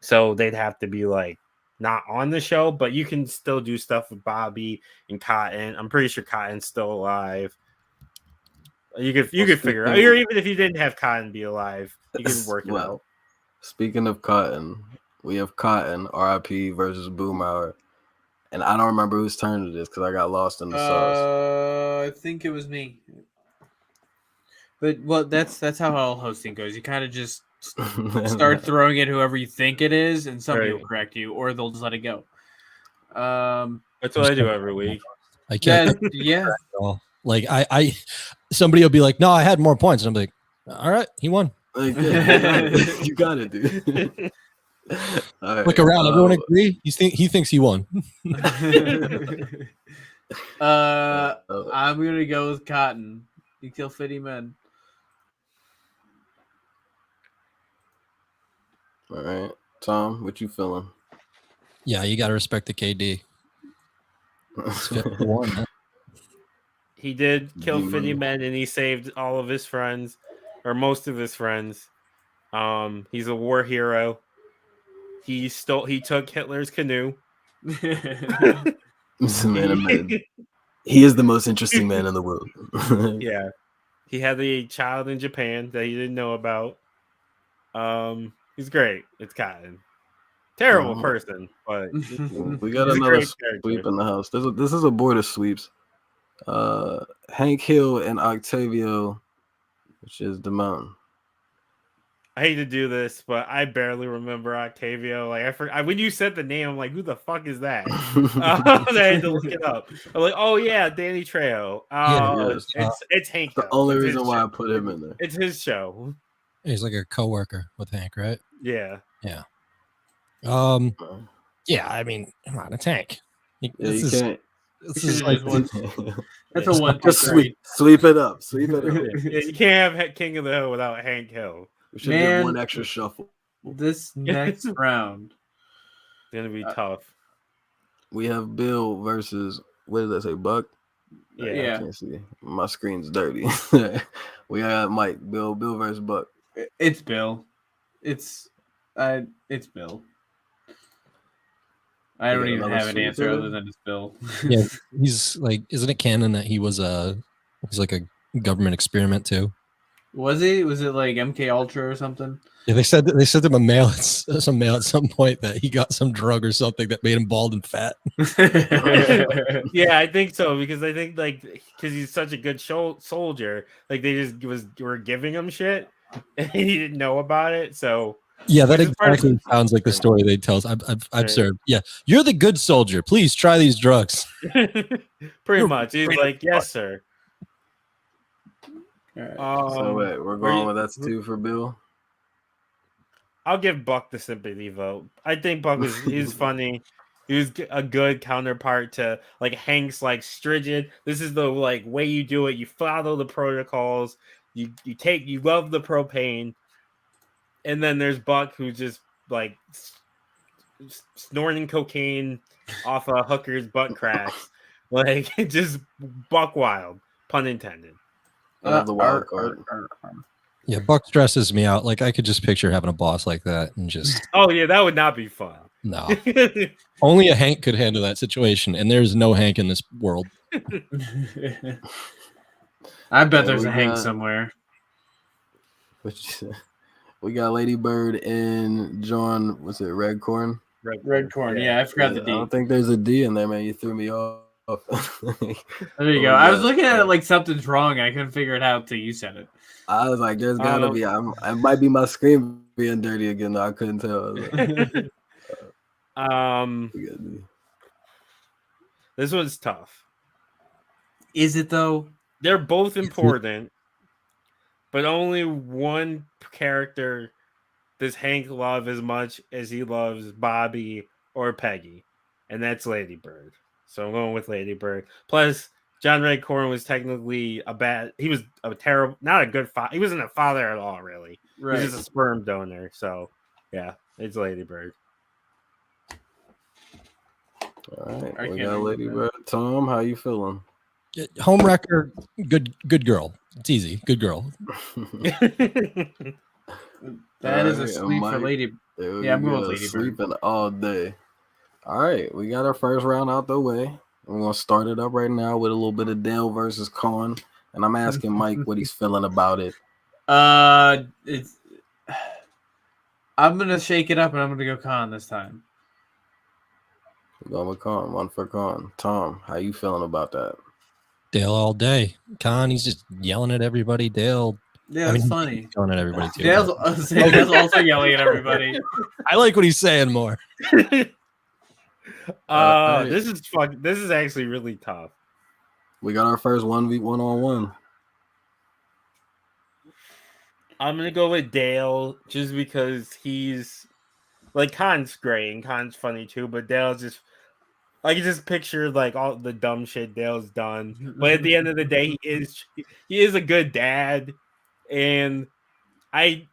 S2: so they'd have to be like not on the show. But you can still do stuff with Bobby and Cotton. I'm pretty sure Cotton's still alive. You could figure out, or even if you didn't have Cotton be alive, you can work it out.
S4: Speaking of Cotton, we have Cotton, RIP versus Boomhauer. And I don't remember whose turn it is because I got lost in the sauce.
S3: I think it was me. But that's how all hosting goes. You kind of just start throwing it whoever you think it is, and somebody will correct you, or they'll just let it go.
S2: That's what I do every week.
S5: I can't.
S3: Yeah.
S5: Like I somebody will be like, "No, I had more points," and I'm like, "All right, he won."
S4: Like, you got it, dude. Right,
S5: look around. Everyone agree? He thinks he won.
S3: I'm gonna go with Cotton. You kill 50 men.
S4: All right, Tom, what you feeling?
S5: Yeah, you gotta respect the KD. It's 51.
S2: He did kill 50 men, and he saved all of his friends, or most of his friends. He's a war hero. He took Hitler's canoe.
S4: He is the most interesting man in the world.
S2: Yeah. He had a child in Japan that he didn't know about. He's great. It's Cotton. Terrible person, but
S4: we got another sweep in the house. This is a board of sweeps. Hank Hill and Octavio, which is the mountain.
S2: I hate to do this, but I barely remember Octavio. Like when you said the name, I'm like, who the fuck is that? I had to look it up. I'm like, oh yeah, Danny Trejo. It's Hank.
S4: The only reason why I put him in there.
S2: It's his show.
S5: He's like a coworker with Hank, right?
S2: Yeah.
S5: Yeah. Yeah. I mean, come on, it's Hank.
S4: This is
S3: like that's a one.
S4: Just sweep it up. Sweep it up.
S2: Yeah, you can't have King of the Hill without Hank Hill.
S4: We should do one extra shuffle.
S3: This next round
S2: is gonna be tough.
S4: We have Bill versus, what did I say, Buck?
S2: Yeah.
S4: I can't see. My screen's dirty. We got Mike. Bill versus Buck.
S3: It's Bill. It's Bill. I don't even have an answer other than it's Bill.
S5: Yeah, he's like, isn't it canon that he's like a government experiment too?
S3: Was he? Was it like MK Ultra or something?
S5: Yeah, they said to him some mail at some point that he got some drug or something that made him bald and fat.
S2: Yeah, I think so, because I think because he's such a good soldier, like they just were giving him shit and he didn't know about it. So
S5: yeah, that exactly sounds like the story they tell us. I've served. Yeah, you're the good soldier. Please try these drugs.
S2: Pretty much. He's like, yes, sir.
S4: All right. So wait, we're going with that's 2 for Bill.
S2: I'll give Buck the sympathy vote. I think Buck is funny. He was a good counterpart to like Hank's like stringent. This is the like way you do it. You follow the protocols. You love the propane. And then there's Buck who's just like snorting cocaine off a hooker's butt cracks. Like just buck wild, pun intended.
S4: I love the wild card.
S5: Yeah, Buck stresses me out. Like I could just picture having a boss like that and just
S2: Oh yeah, that would not be fun.
S5: no. Only a Hank could handle that situation, and there's no Hank in this world.
S3: I bet there's a Hank somewhere.
S4: We got Lady Bird and John. What's it? Red Corn.
S3: Red Corn. Yeah, I forgot the D.
S4: I don't think there's a D in there, man. You threw me off.
S3: There you go. I was looking at it like something's wrong. And I couldn't figure it out until you said it.
S4: I was like, "There's gotta be." It might be my screen being dirty again. Though I couldn't tell.
S2: This one's tough.
S3: Is it though?
S2: They're both important, but only one character does Hank love as much as he loves Bobby or Peggy, and that's Lady Bird. So I'm going with Lady Bird. Plus, John Redcorn was technically he was a terrible, not a good father. He wasn't a father at all, really.
S3: Right.
S2: He was just a sperm donor. So, yeah, it's Lady Bird.
S4: All right, we got Lady Bird. Tom, how you feeling?
S5: Homewrecker, good girl. It's easy. Good girl.
S3: That is a sleep for Lady. Yeah, I'm going with Lady Bird.
S4: Sleeping all day. All right, we got our first round out the way. We're gonna start it up right now with a little bit of Dale versus Con, and I'm asking Mike what he's feeling about it.
S3: I'm gonna shake it up and I'm gonna go Con this time.
S4: We're going with Con, one for Con. Tom, how you feeling about that?
S5: Dale all day. Con, he's just yelling at everybody. Dale.
S3: Yeah, it's funny.
S5: Yelling at everybody too.
S3: Dale's also yelling at everybody.
S5: I like what he's saying more.
S2: This is fun. This is actually really tough.
S4: We got our first 1v1-on-1.
S2: I'm gonna go with Dale just because he's like Con's great and Con's funny too, but Dale's just I can just picture like all the dumb shit Dale's done. But at the end of the day, he is a good dad, and I'm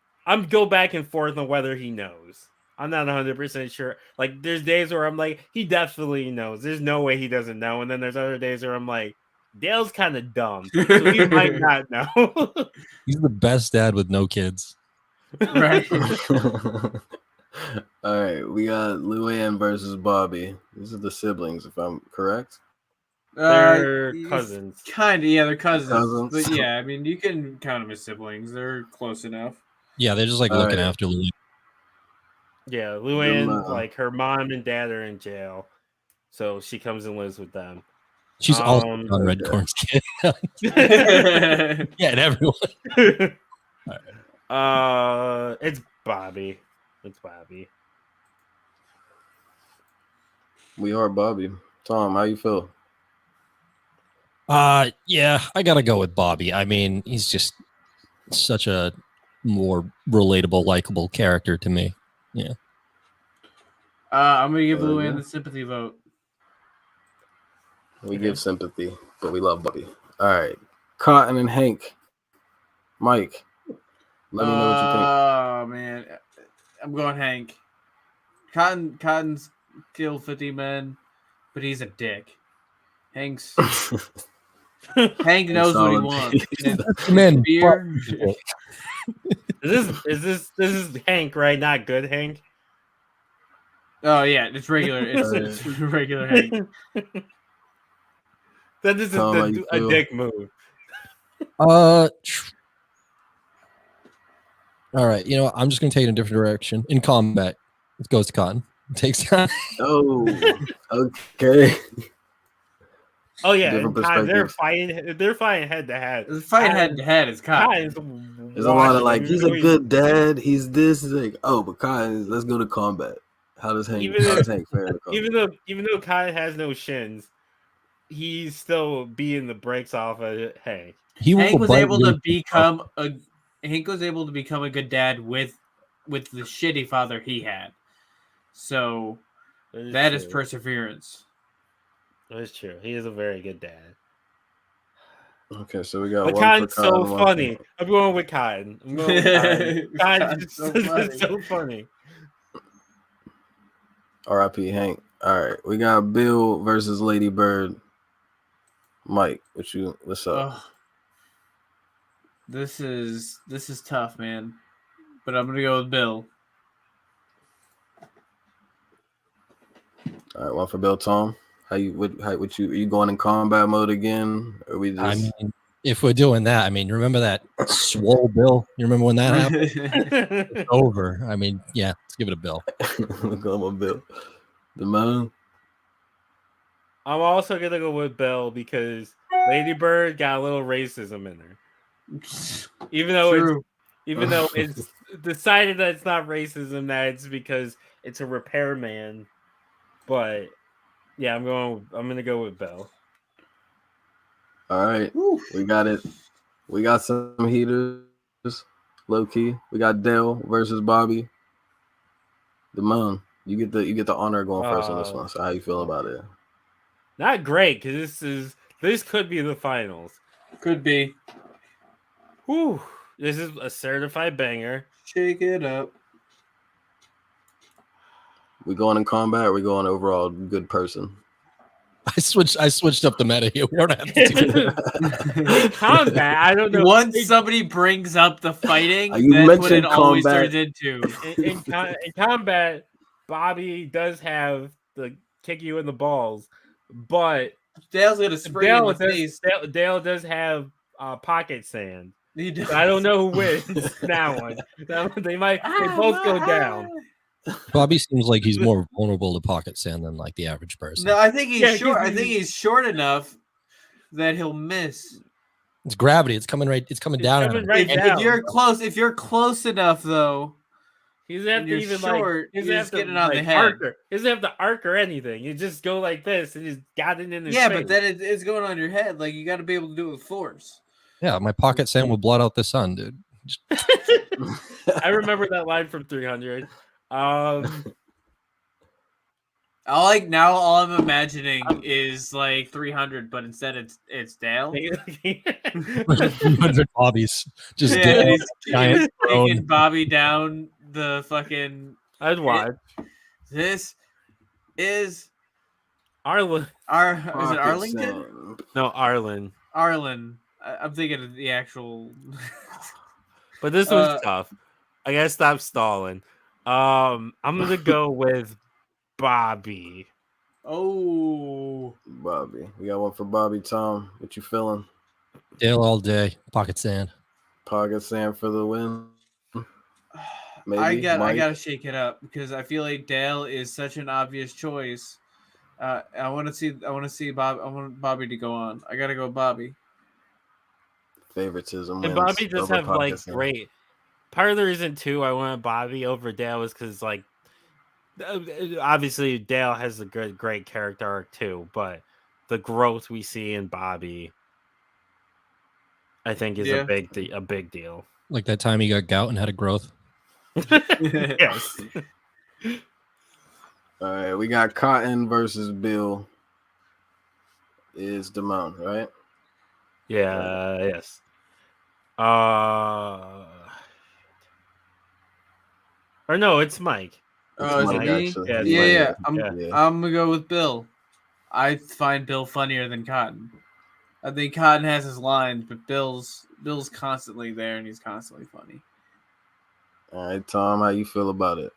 S2: go back and forth on whether he knows. I'm not 100% sure. Like, there's days where I'm like, he definitely knows. There's no way he doesn't know. And then there's other days where I'm like, Dale's kind of dumb. So he might not know.
S5: He's the best dad with no kids.
S3: Right.
S4: All right, we got Luann versus Bobby. These are the siblings, if I'm correct.
S2: They're cousins.
S3: Kind of, yeah, they're cousins. But yeah, I mean, you can count them as siblings. They're close enough.
S5: Yeah, they're just like looking after Luann.
S2: Yeah, Luann, like her mom and dad are in jail, so she comes and lives with them.
S5: She's also on Redcorn's kid. Yeah, and everyone.
S2: It's Bobby. It's Bobby.
S4: We are Bobby. Tom, how you feel?
S5: Yeah, I gotta go with Bobby. I mean, he's just such a more relatable, likable character to me. Yeah.
S3: I'm gonna give Luann the sympathy vote.
S4: We give sympathy, but we love Bobby. All right, Cotton and Hank. Mike, let me know what you think.
S3: Oh man, I'm going Hank. Cotton's killed 50 men, but he's a dick. Hank knows what he wants.
S5: Man,
S3: beer.
S2: This is Hank, right? Not good Hank.
S3: Oh yeah, it's regular. It's regular Hank.
S2: That is a dick move.
S5: All right, you know what? I'm just gonna take it in a different direction. In combat, it goes to Cotton. It takes time.
S4: Oh, okay.
S2: Oh yeah, they're fighting head to head.
S3: Fighting head to head is Cotton.
S4: There's a lot of like, he's a good dad. He's this. He's like, oh, but Cotton, let's go to combat. How does Hank fare in the combat?
S2: Even though Cotton has no shins, he's still beating the brakes off of
S3: Hank was able to become a good dad with with the shitty father he had. So that is perseverance.
S2: That is true. He is a very good dad.
S4: Okay, so we got
S2: But
S4: one
S2: Cotton's
S4: for Cotton,
S2: so
S4: one
S2: funny.
S4: for-
S2: I'm going with Cotton. I'm going with Cotton. Cotton's so funny.
S4: R.I.P. Hank. All right, we got Bill versus Lady Bird. Mike, what's up?
S3: Oh, this is tough, man. But I'm gonna go with Bill.
S4: All right, one for Bill. Tom, are you going in combat mode again? Or we just?
S5: I mean, if we're doing that, I mean, remember that swole Bill? You remember when that happened? It's over. I mean, yeah, let's give it a Bill.
S4: We're going with Bill. The moon.
S2: I'm also gonna go with Bill because Lady Bird got a little racism in her. Even though it's decided that it's not racism, that it's because it's a repairman. But yeah, I'm gonna go with Bill.
S4: All right, we got it. We got some heaters, low key. We got Dale versus Bobby. The moon. You get the honor going first on this one. So how you feel about it?
S2: Not great because this could be the finals.
S3: Could be.
S2: Whew. This is a certified banger.
S3: Shake it up.
S4: We going in combat or we going overall good person?
S5: I switched up the meta here. We don't have to
S2: combat. I don't know.
S3: Once somebody brings up the fighting,
S4: you
S3: that's what it
S4: mentioned
S3: always
S4: combat.
S3: turns into.
S2: In combat, Bobby does have the kick you in the balls, but
S3: Dale's gonna spray in the face.
S2: Dale does have pocket sand.
S3: He does.
S2: I don't know who wins that one. They both go down.
S5: Bobby seems like he's more vulnerable to pocket sand than like the average person.
S3: No, I think he's short. I think he's short enough that he'll miss.
S5: It's gravity. It's coming down.
S3: If you're close enough though,
S2: he's have to even
S3: short,
S2: like.
S3: He's have to get it on the head.
S2: He doesn't have to arc or anything. You just go like this and just got it in his
S3: face.
S2: But
S3: then it's going on your head. Like you got to be able to do it with force.
S5: Yeah, my pocket sand will blot out the sun, dude.
S2: I remember that line from 300.
S3: All I'm imagining is like 300, but instead it's Dale.
S5: 300 Bobbies. Just
S3: giant taking Bobby down the fucking.
S2: I'd watch.
S3: This is
S2: Arlen.
S3: Is it Arlington?
S2: No, Arlen.
S3: Arlen. I'm thinking of the actual.
S2: But this was tough. I gotta stop stalling. I'm gonna go with Bobby.
S3: Oh,
S4: Bobby. We got one for Bobby. Tom, what you feeling?
S5: Dale all day. Pocket sand.
S4: Pocket sand for the win.
S3: Maybe. I gotta shake it up because I feel like Dale is such an obvious choice. I want to see Bob. I want Bobby to go on. I gotta go Bobby.
S4: Favoritism.
S2: And Bobby does have like great. Part of the reason too I went Bobby over Dale was because like obviously Dale has a great character arc too, but the growth we see in Bobby, I think, is a big deal.
S5: Like that time he got gout and had a growth.
S2: Yes.
S4: All right, we got Cotton versus Bill. Is Damone, right?
S2: Yeah. Yes. Or no, it's Mike.
S3: It's Mike, Yeah. I'm gonna go with Bill. I find Bill funnier than Cotton. I think Cotton has his lines, but Bill's constantly there and he's constantly funny.
S4: All right, Tom, how you feel about it?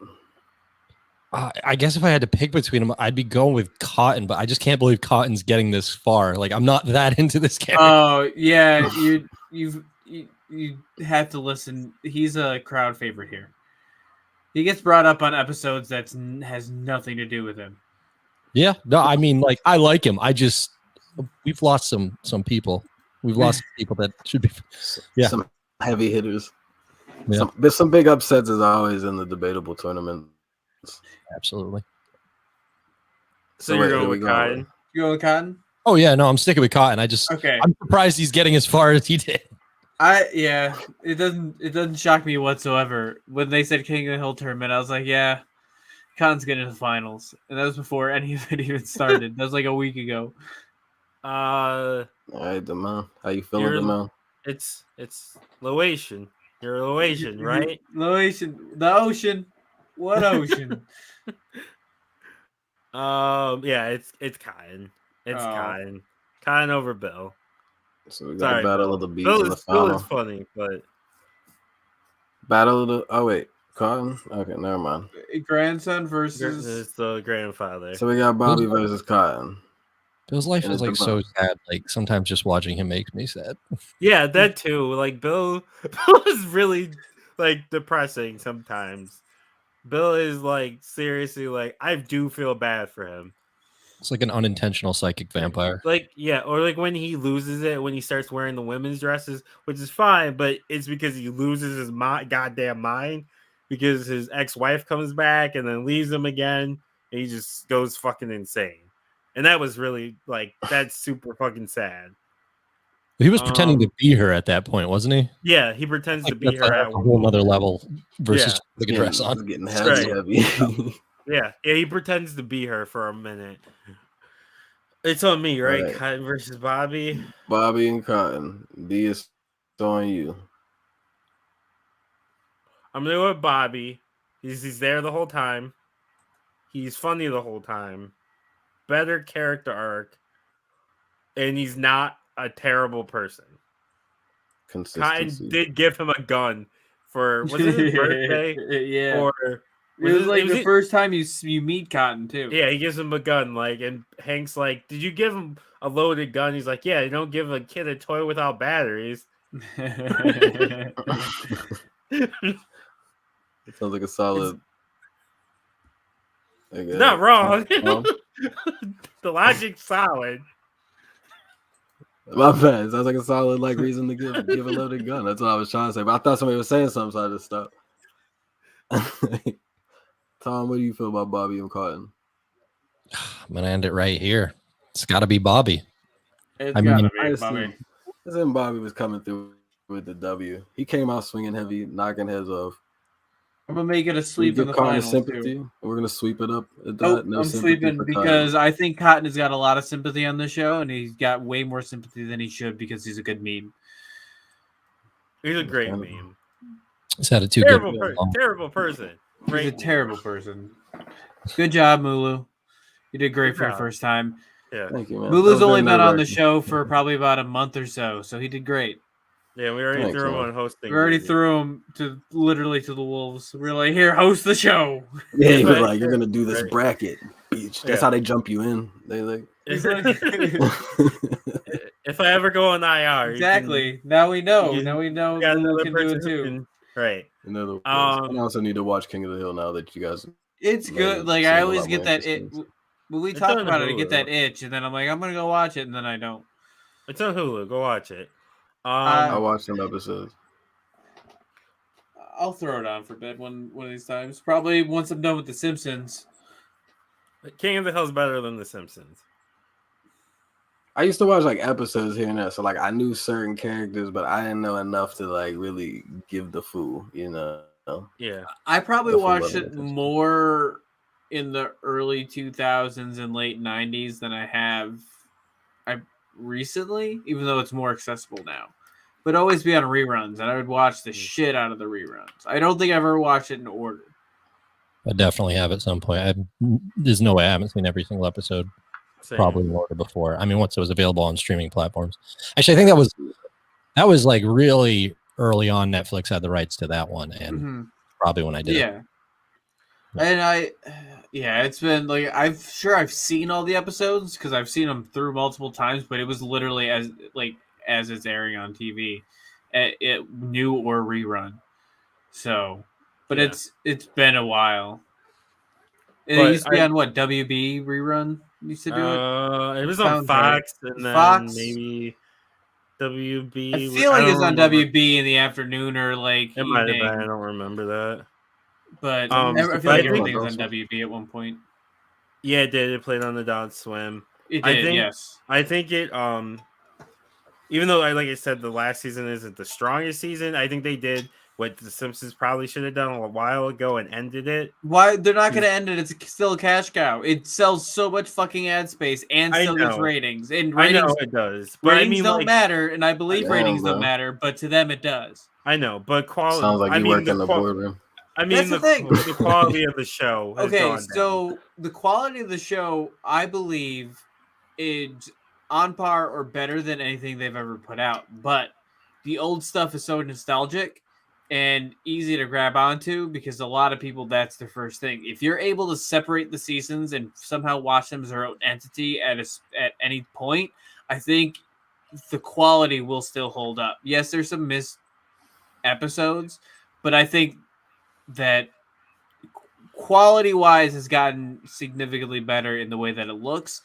S5: I guess if I had to pick between them, I'd be going with Cotton, but I just can't believe Cotton's getting this far. Like I'm not that into this character.
S3: Oh yeah, you have to listen. He's a crowd favorite here. He gets brought up on episodes that has nothing to do with him.
S5: Yeah, no, I mean, like I like him. We've lost some people. We've lost people that should be. Yeah,
S4: some heavy hitters.
S5: Yeah.
S4: There's some big upsets as always in the debatable tournament.
S5: Absolutely.
S2: So you're going with Cotton?
S3: You going with Cotton?
S5: Oh yeah, no, I'm sticking with Cotton. I'm surprised he's getting as far as he did.
S3: It doesn't shock me whatsoever. When they said King of the Hill tournament, I was like, yeah, Cotton's getting to the finals, and that was before any of it even started. That was like a week ago.
S4: All right, the man. How you feeling, the man?
S2: It's Loation. You're Loation, right?
S3: Loation, the ocean. What ocean?
S2: Yeah, it's Cotton. It's Cotton. Cotton over Bill.
S4: So we got
S2: Sorry,
S4: Battle
S2: Bill.
S4: of the Beats in the
S2: Bill
S4: final.
S2: is funny, but
S4: Battle of the. Oh wait, Cotton. Okay, never mind.
S3: Grandson versus
S2: it's the grandfather.
S4: So we got Bobby versus Cotton.
S5: Bill's life
S4: And
S5: is
S4: it's
S5: like
S4: the
S5: so
S4: best.
S5: sad. Like sometimes just watching him makes me sad.
S2: Yeah, that too. Like Bill is really like depressing sometimes. Bill is like seriously like I do feel bad for him.
S5: It's like an unintentional psychic vampire.
S2: Like yeah, or like when he loses it when he starts wearing the women's dresses, which is fine, but it's because he loses his goddamn mind because his ex-wife comes back and then leaves him again and he just goes fucking insane. And that was really like that's super fucking sad.
S5: He was pretending to be her at that point, wasn't he?
S2: Yeah, he pretends to be
S5: That's
S2: her
S5: a
S2: at
S5: whole other level versus
S2: Yeah.
S5: like a dress on.
S4: It's getting
S2: Right.
S4: heavy.
S2: Yeah, he pretends to be her for a minute. It's on me, right?
S4: Right.
S2: Cotton versus Bobby.
S4: Bobby and Cotton. D is on you.
S2: I'm gonna go with Bobby. He's there the whole time. He's funny the whole time. Better character arc, and he's not a terrible person. Cotton
S4: Consistency.
S2: did give him a gun for was it his birthday?
S3: Yeah.
S2: Or
S3: it was like the first time you meet Cotton too.
S2: Yeah, he gives him a gun, like, and Hank's like, "Did you give him a loaded gun?" He's like, "Yeah, you don't give a kid a toy without batteries."
S4: It sounds like a solid.
S2: Not wrong. The logic's solid.
S4: My bad. Sounds like a solid like reason to give a loaded gun. That's what I was trying to say. But I thought somebody was saying something, so I just stopped. Tom, what do you feel about Bobby and Cotton?
S5: I'm gonna end it right here. It's got to be Bobby.
S3: It's
S5: I mean,
S3: gotta be
S4: Honestly,
S3: Bobby.
S4: Then Bobby was coming through with the W. He came out swinging heavy, knocking heads off.
S3: I'm gonna make it a
S4: We
S3: sweep in
S4: give
S3: the
S4: Cotton
S3: finals
S4: sympathy.
S3: too.
S4: We're gonna sweep it up. At that.
S3: Nope,
S4: No
S3: I'm
S4: sympathy
S3: sweeping
S4: for
S3: because I think Cotton has got a lot of sympathy on this show, and he's got way more sympathy than he should because he's a good meme.
S2: He's a great meme.
S5: He's had it too
S2: Terrible,
S5: good.
S2: terrible person.
S3: He's a terrible person. Good job, Mulu. You did great
S2: Good
S3: for your
S2: job.
S3: first time.
S2: Yeah.
S4: Thank you, man.
S3: Mulu's
S4: That was
S3: only
S4: very
S3: been on the
S4: nerve-wracking.
S3: show for probably about a month or so he did great.
S2: Yeah, we already
S4: Thanks,
S2: threw him
S4: man.
S2: on hosting.
S3: We already
S2: duty.
S3: threw him literally to the wolves. We're like, here, host the show.
S4: Yeah, he was
S2: Right.
S4: like, "You're gonna do this
S2: Right.
S4: bracket, bitch." That's
S2: Yeah.
S4: how they jump you in. They like.
S3: He's like,
S2: If I ever go on IR,
S3: exactly. Now we know.
S2: you-
S3: Now we know
S2: you got
S3: Mulu
S2: another
S3: can do
S2: person
S3: it
S2: who
S3: too.
S2: can- right.
S4: In other words,
S2: Um,
S4: and I also need to watch King of the Hill now that you guys.
S3: It's
S4: Made
S3: good.
S4: it
S3: Like
S4: seem
S3: I
S4: a
S3: always
S4: lot
S3: get
S4: more
S3: that
S4: interesting.
S3: when we
S2: It's
S3: talk
S2: on
S3: about it, I get
S2: Hulu.
S3: that itch, and then I'm like, I'm gonna go watch it, and then I don't.
S2: It's on Hulu. Go watch it.
S4: I watched some episodes.
S3: I'll throw it on for bed one of these times. Probably once I'm done with The Simpsons.
S2: King of the Hill's better than The Simpsons.
S4: I used to watch like episodes here and there, so like I knew certain characters, but I didn't know enough to like really give the full, you know.
S2: Yeah.
S3: I probably
S4: The full
S3: watched
S4: level
S3: it
S4: of attention.
S3: more in the early 2000s and late 90s than I have recently, even though it's more accessible now. But always be on reruns, and I would watch the shit out of the reruns. I don't think I've ever watched it in order.
S5: I definitely have at some point. There's no way I haven't seen every single episode.
S2: Same.
S5: Probably in order before. I mean, once it was available on streaming platforms. Actually, I think that was like really early on. Netflix had the rights to that one, and probably when I did.
S3: Yeah. And it's been like I've seen all the episodes because I've seen them through multiple times, but it was literally as it's airing on TV, it new or rerun. So, but
S2: Yeah.
S3: it's been a while. It
S2: But
S3: used to be on what WB rerun used to do it.
S2: It was on
S3: Sounds right.
S2: Fox and then
S3: Fox?
S2: maybe WB.
S3: I feel like
S2: don't
S3: it's on
S2: remember.
S3: WB in the afternoon or like
S2: It might have
S3: evening.
S2: been. I don't remember that.
S3: But
S2: I
S3: I feel
S2: think-
S3: like everything was on WB at one point.
S2: Yeah, it did. It played on the Adult Swim.
S3: It
S2: I
S3: did,
S2: think-
S3: yes.
S2: I think it even though like I said, the last season isn't the strongest season, I think they did what the Simpsons probably should have done a while ago and ended it.
S3: Why they're not going to end it? It's still a cash cow. It sells so much fucking ad space and still gets ratings. And ratings,
S2: I know it does, but
S3: ratings
S2: I mean,
S3: don't matter, and I believe ratings don't matter, but to them it does.
S2: I know, but quality.
S4: Sounds like you work in the boardroom.
S2: I mean,
S3: the thing.
S2: The quality of the show.
S3: Okay, so the quality of the show, I believe, is on par or better than anything they've ever put out. But the old stuff is so nostalgic and easy to grab onto because a lot of people, that's their first thing. If you're able to separate the seasons and somehow watch them as their own entity at any point, I think the quality will still hold up. Yes, there's some missed episodes, but I think that quality-wise has gotten significantly better in the way that it looks,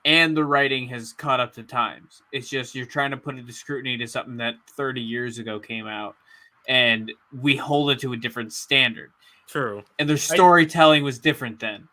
S3: and the writing has caught up to times. It's just you're trying to put it to scrutiny to something that 30 years ago came out, and we hold it to a different standard.
S2: True.
S3: And their storytelling was different then.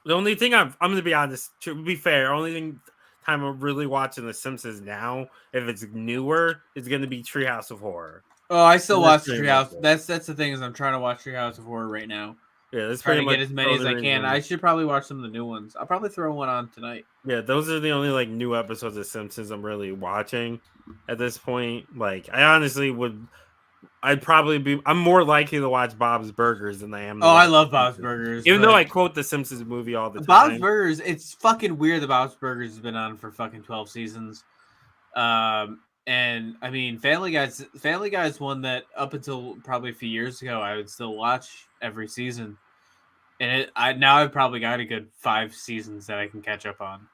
S2: The only thing I'm going to be honest, to be fair, time I'm really watching The Simpsons now, if it's newer, is going to be Treehouse of Horror.
S3: Oh, I still watch Treehouse. That's the thing is I'm trying to watch Treehouse of Horror right now.
S2: Yeah, that's
S3: trying to get as many as I can. I should probably watch some of the new ones. I'll probably throw one on tonight.
S2: Yeah, those are the only like new episodes of Simpsons I'm really watching at this point. Like, I honestly I'm more likely to watch Bob's Burgers than I am.
S3: I love Bob's Burgers.
S2: Even though I quote the Simpsons movie all the time.
S3: Bob's Burgers, it's fucking weird that Bob's Burgers has been on for fucking 12 seasons. And I mean, Family Guy's one that up until probably a few years ago, I would still watch every season. And I've probably got a good 5 seasons that I can catch up on.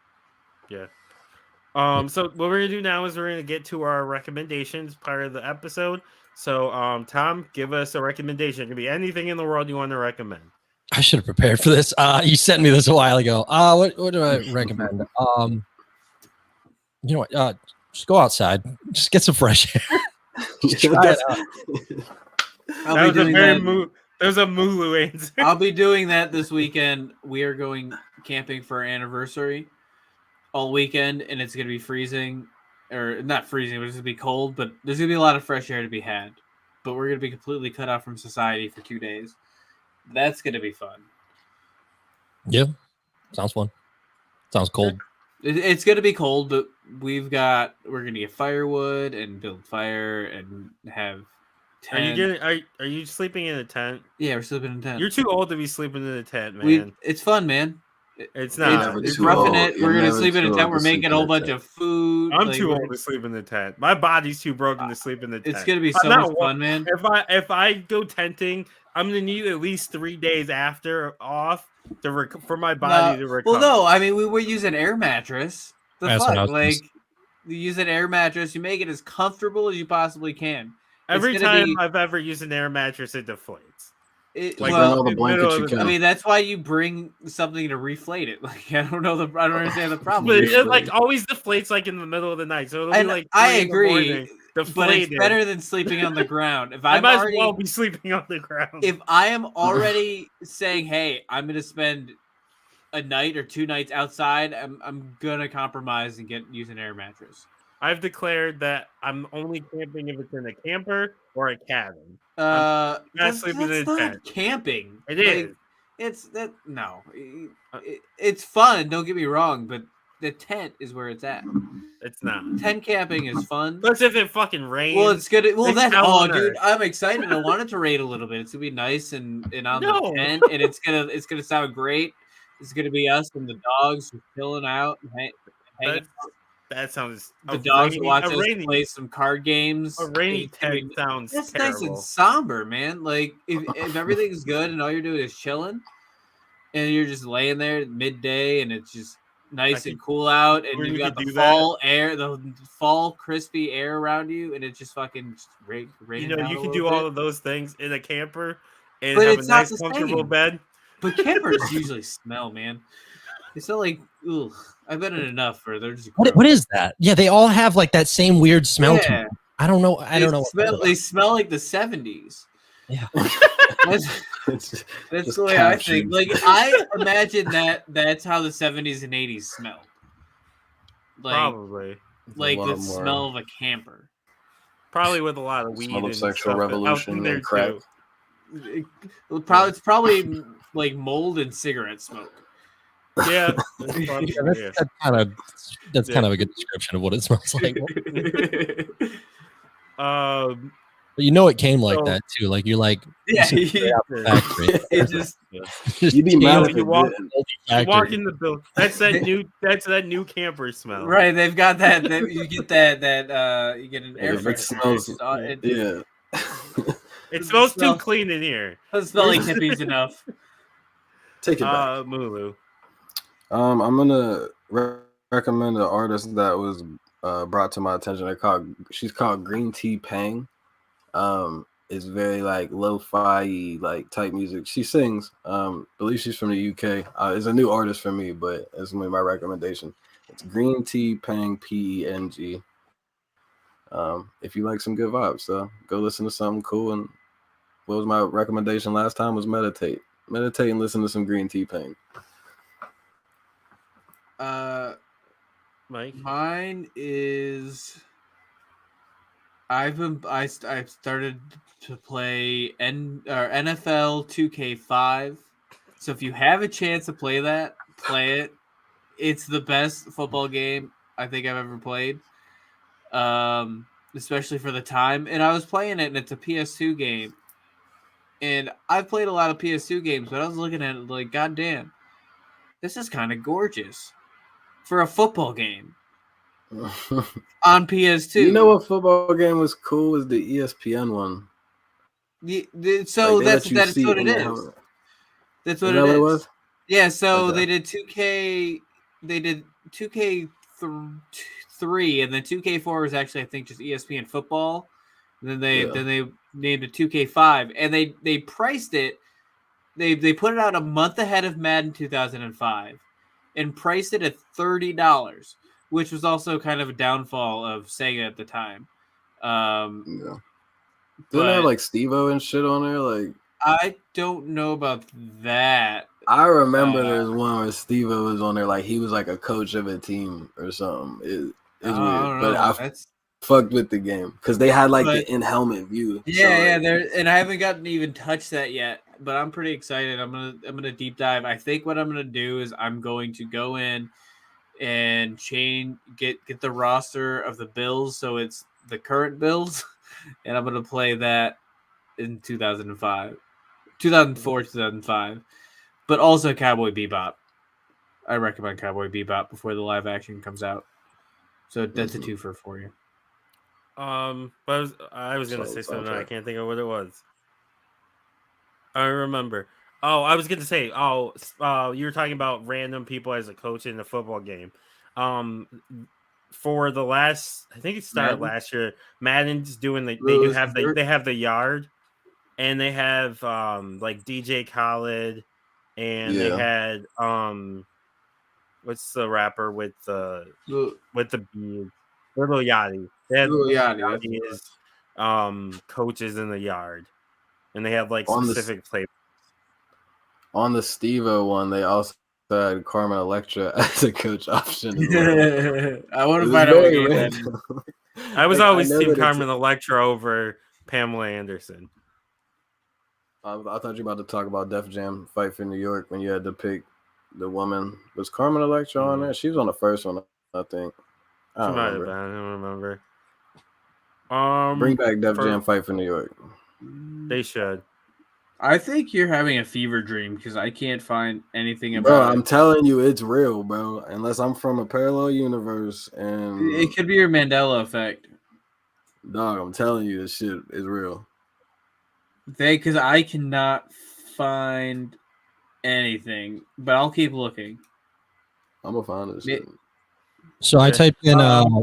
S2: Yeah. So what we're gonna do now is we're gonna get to our recommendations part of the episode. So, Tom, give us a recommendation. It can be anything in the world you want to recommend.
S5: I should have prepared for this. You sent me this a while ago. What do I recommend? You know what? Just go outside. Just get some fresh air. Just try it out.
S2: There's a Mulu answer.
S3: I'll be doing that this weekend. We are going camping for our anniversary all weekend, and it's going to be freezing. Or not freezing, but it's going to be cold. But there's going to be a lot of fresh air to be had. But we're going to be completely cut off from society for 2 days. That's going to be fun.
S5: Yeah. Sounds fun. Sounds cold.
S3: It's going to be cold, but we're going to get firewood and build fire and have tent.
S2: Are you sleeping in a tent?
S3: Yeah, we're sleeping in a tent.
S2: You're too old to be sleeping in a tent, man.
S3: It's fun, man.
S2: It's not.
S3: It's roughing it. We're going to sleep in a tent. We're making a whole bunch of food.
S2: I'm too old to sleep in the tent. My body's too broken to sleep in the tent.
S3: It's going to be so much fun, man.
S2: If I go tenting, I'm going to need at least 3 days after off for my body to recover.
S3: Well, no, I mean, we're using air mattress. You use an air mattress, you make it as comfortable as you possibly can.
S2: Every time I've ever used an air mattress, it deflates.
S3: I mean, that's why you bring something to reflate it. Like, I don't understand the problem.
S2: But it like always deflates like in the middle of the night. So it'll be like
S3: I agree.
S2: Deflated.
S3: But it's better than sleeping on the ground. If
S2: I might as well be sleeping on the ground.
S3: If I am already saying, "Hey, I'm going to spend a night or 2 nights outside," I'm gonna compromise and use an air mattress.
S2: I've declared that I'm only camping if it's in a camper or a cabin.
S3: Not sleeping in a tent. Camping.
S2: It is.
S3: It's that no. It's fun. Don't get me wrong, but the tent is where it's at.
S2: It's not.
S3: Tent camping is fun.
S2: Plus, if it fucking rains.
S3: Well, it's good. Well, dude, I'm excited. I want it to rain a little bit. It's gonna be nice and on the tent, and it's gonna sound great. It's gonna be us and the dogs just chilling out, hanging out.
S2: That sounds.
S3: The dogs watching us play some card games.
S2: A rainy tent sounds.
S3: That's
S2: terrible.
S3: Nice and somber, man. Like if everything's good and all you're doing is chilling, and you're just laying there at midday, and it's just nice and cool out, and you got the fall air, the fall crispy air around you, and it's just fucking raining.
S2: You can do all of those things in a camper and
S3: but
S2: have a nice, comfortable bed.
S3: But campers usually smell, man. They smell like, ugh. I've been in enough for they're just.
S5: What is that? Yeah, they all have like that same weird smell to them. I don't know.
S3: They smell like the 70s.
S5: Yeah.
S3: That's the way I think. Like I imagine that's how the 70s and 80s smelled. Like,
S2: probably.
S3: like the smell of a camper.
S2: Probably with a lot of weed
S4: smell of
S2: and
S4: sexual
S2: stuff
S4: revolution
S2: out there
S4: and crack.
S2: too.
S3: It's probably like mold and cigarette smoke.
S2: Yeah,
S5: that's kind of a good description of what it smells like. But you know it came like that too. Like you're like,
S3: yeah,
S5: factory.
S3: it just
S4: You'd be mad if
S2: you
S4: it
S2: walk
S4: didn't.
S2: in the building. That's that new camper smell.
S3: right. They've got that. You get that. You get an air
S4: If it
S3: freshener.
S4: smells,
S2: It smells too clean in here.
S3: Doesn't smell like hippies enough.
S4: Take it back.
S2: Mulu.
S4: I'm gonna recommend an artist that was brought to my attention. She's called Green Tea Pang. It's very like lo-fi like type music. She sings. Believe she's from the UK. It's a new artist for me, but it's gonna be my recommendation. It's Green Tea Pang, Peng. If you like some good vibes, so go listen to something cool. And what was my recommendation last time was meditate and listen to some Green Tea Pang.
S2: Mike.
S3: Mine is I've started to play NFL 2K5. So if you have a chance to play that, play it. It's the best football game I think I've ever played. Especially for the time. And I was playing it, and it's a PS2 game. And I've played a lot of PS2 games, but I was looking at it like, goddamn, this is kind of gorgeous for a football game on PS2.
S4: You know what football game was cool was the ESPN one.
S3: So that's what it is. That's what it is. Yeah, so they did 2K. They did 2K3, and then 2K4 was actually, I think, just ESPN football. And then they named it 2K5, and they priced it. They put it out a month ahead of Madden 2005, and priced it at $30, which was also kind of a downfall of Sega at the time.
S4: Didn't they have like Steve-O and shit on there? Like,
S3: I don't know about that.
S4: I remember there's one where Steve-O was on there, like he was like a coach of a team or something. It's weird, but I fucked with the game because they had like the in-helmet view.
S3: Yeah, and I haven't gotten to even touch that yet, but I'm pretty excited. I'm gonna deep dive. I think what I'm gonna do is I'm going to go in and get the roster of the Bills, so it's the current Bills, and I'm gonna play that in 2004, 2005, but also Cowboy Bebop. I recommend Cowboy Bebop before the live action comes out. So that's a twofer for you.
S2: But I was gonna say something. I can't think of what it was. I remember. Oh, I was gonna say. You were talking about random people as a coach in the football game. For the last, I think it started last year. Madden's doing they have the yard, and they have like DJ Khaled, and they had what's the rapper with the beard? Little Yachty. They had Little Yachty as coaches in the yard, and they have like specific play.
S4: On the Steve-O one, they also had Carmen Electra as a coach option.
S3: I want to find out what game that is.
S2: I was always team Carmen Electra over Pamela Anderson.
S4: I thought you were about to talk about Def Jam Fight for New York when you had to pick the woman. Was Carmen Electra on there? She was on the first one, I think. I don't
S2: remember.
S4: Bring back Def Jam Fight for New York.
S2: They should.
S3: I think you're having a fever dream because I can't find anything about
S4: it. I'm telling you, it's real, bro. Unless I'm from a parallel universe, and
S3: it could be your Mandela effect.
S4: Dog, I'm telling you, this shit is real.
S3: Because I cannot find anything, but I'll keep looking.
S4: I'm gonna find this shit.
S5: So I typed in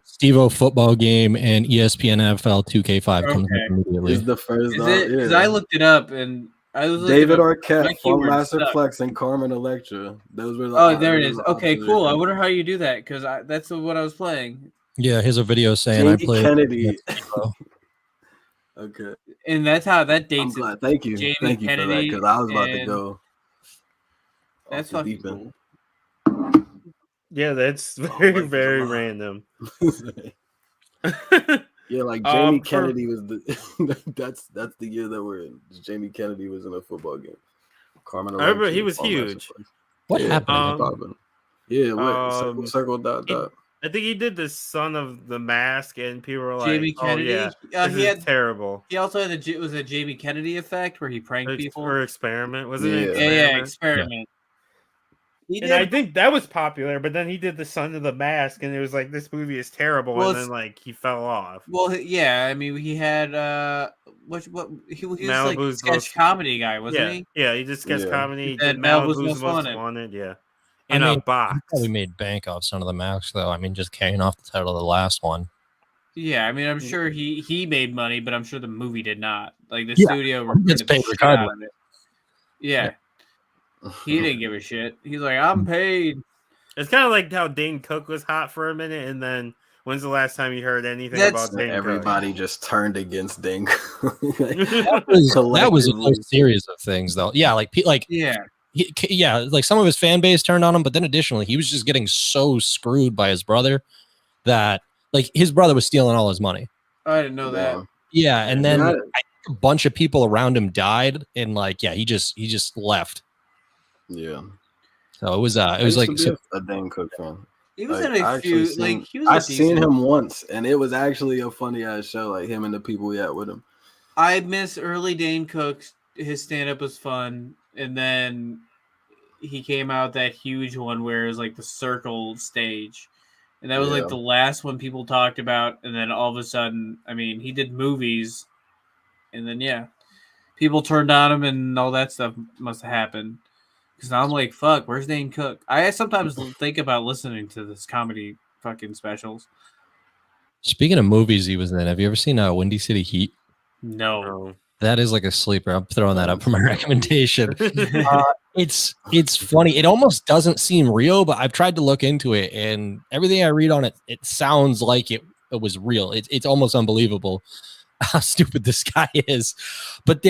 S5: Steve-O football game and ESPN NFL 2K5 comes up immediately.
S4: Is the first
S3: because I looked it up and I was
S4: David Arquette, Master Flex, and Carmen Electra. Those were
S3: there it is. Okay, cool. I wonder how you do that because that's what I was playing.
S5: Yeah, here's a video saying
S4: Jamie
S5: I played
S4: Kennedy. Okay,
S3: and that's how that dates.
S4: I'm glad. Thank you,
S3: Jamie
S4: thank you
S3: Kennedy
S4: for that because I was about to go.
S3: That's fucking cool.
S2: Yeah, that's very random.
S4: Yeah, like Jamie
S2: For-
S4: Kennedy was the that's the year that we're in. Jamie Kennedy was in a football game. Carmen
S2: I remember
S4: Electra,
S2: he was
S4: all matches
S2: huge.
S4: place.
S5: What
S4: Yeah,
S5: happened?
S4: he's popping. Yeah, what circle dot
S2: He,
S4: dot.
S2: I think he did the Son of the Mask, and people were
S3: Jamie
S2: like, "Oh
S3: Kennedy.
S2: yeah, this is terrible."
S3: He also had it was a Jamie Kennedy effect where he pranked people.
S2: Or experiment, wasn't
S4: Yeah.
S2: it?
S3: Yeah,
S2: Experiment.
S3: experiment. He
S2: And I
S3: did.
S2: think that was popular, but then he did the Son of the Mask, and it was like, this movie is terrible,
S3: Well,
S2: and then like he fell off.
S3: Well, yeah. I mean, he had what he was like a
S2: Malibu's
S3: sketch
S2: most
S3: comedy guy, wasn't
S2: yeah,
S3: he?
S2: yeah. He just sketch
S4: Yeah.
S2: comedy.
S3: He
S2: He
S3: said
S2: did
S3: Malibu's
S2: Malibu's
S3: Most
S2: most wanted. Yeah,
S5: I
S2: in
S5: mean,
S2: a box.
S5: He probably made bank off Son of the Mask, though. I mean, just carrying off the title of the last one.
S3: Yeah, I mean, I'm sure he made money, but I'm sure the movie did not. Like the
S5: Yeah,
S3: studio
S5: he gets
S3: recruited the
S5: paid
S3: shit out
S5: regardless.
S3: of it. Yeah. He didn't give a shit. He's like, I'm paid.
S2: It's kind of like how Dane Cook was hot for a minute, and then when's the last time you heard anything about Dane
S4: Everybody just turned against Dane Cook.
S5: That was a whole series of things, though. Yeah, like
S3: yeah.
S5: Like some of his fan base turned on him, but then additionally, he was just getting so screwed by his brother that like his brother was stealing all his money.
S3: I didn't know that.
S5: Yeah, and then I think a bunch of people around him died, and like he just left.
S4: Yeah.
S5: So it was like
S4: a Dane Cook fan.
S3: He was in a few
S4: I've seen him once, and it was actually a funny ass show. Like him and the people we had with him.
S3: I miss early Dane Cook. His stand up was fun, and then he came out that huge one where it was like the circle stage, and that was like the last one people talked about. And then all of a sudden, I mean, he did movies, and then people turned on him, and all that stuff must have happened. Because now I'm like, fuck, where's Dane Cook? I sometimes think about listening to this comedy fucking specials.
S5: Speaking of movies he was in, have you ever seen Windy City Heat?
S2: No.
S5: That is like a sleeper. I'm throwing that up for my recommendation. It's funny. It almost doesn't seem real, but I've tried to look into it, and everything I read on it, it sounds like it was real. It's almost unbelievable how stupid this guy is. But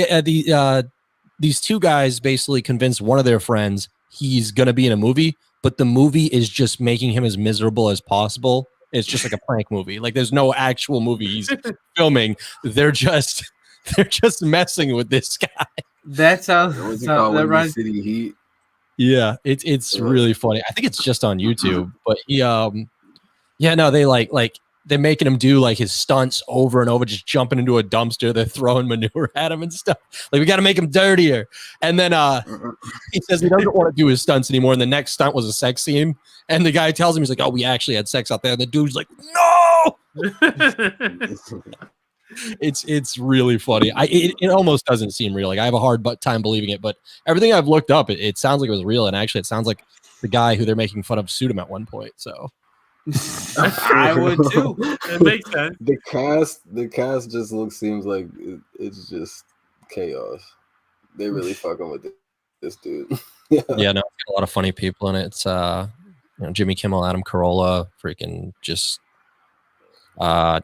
S5: these two guys basically convinced one of their friends he's going to be in a movie, but the movie is just making him as miserable as possible. It's just like a prank movie. Like there's no actual movie he's filming. They're just messing with this guy.
S3: That sounds
S4: Windy City Heat.
S5: Yeah, it's really funny. I think it's just on YouTube, but they they're making him do like his stunts over and over, just jumping into a dumpster. They're throwing manure at him and stuff. Like, we got to make him dirtier. And then he says he doesn't want to do his stunts anymore. And the next stunt was a sex scene. And the guy tells him, he's like, "Oh, we actually had sex out there." And the dude's like, "No!" It's really funny. It almost doesn't seem real. Like, I have a hard time believing it, but everything I've looked up, it sounds like it was real. And actually, it sounds like the guy who they're making fun of sued him at one point. So.
S3: I would too.
S2: It makes sense.
S4: The cast just seems like it's just chaos. They really fucking with this dude.
S5: Yeah, no, a lot of funny people in it. It's Jimmy Kimmel, Adam Carolla, freaking just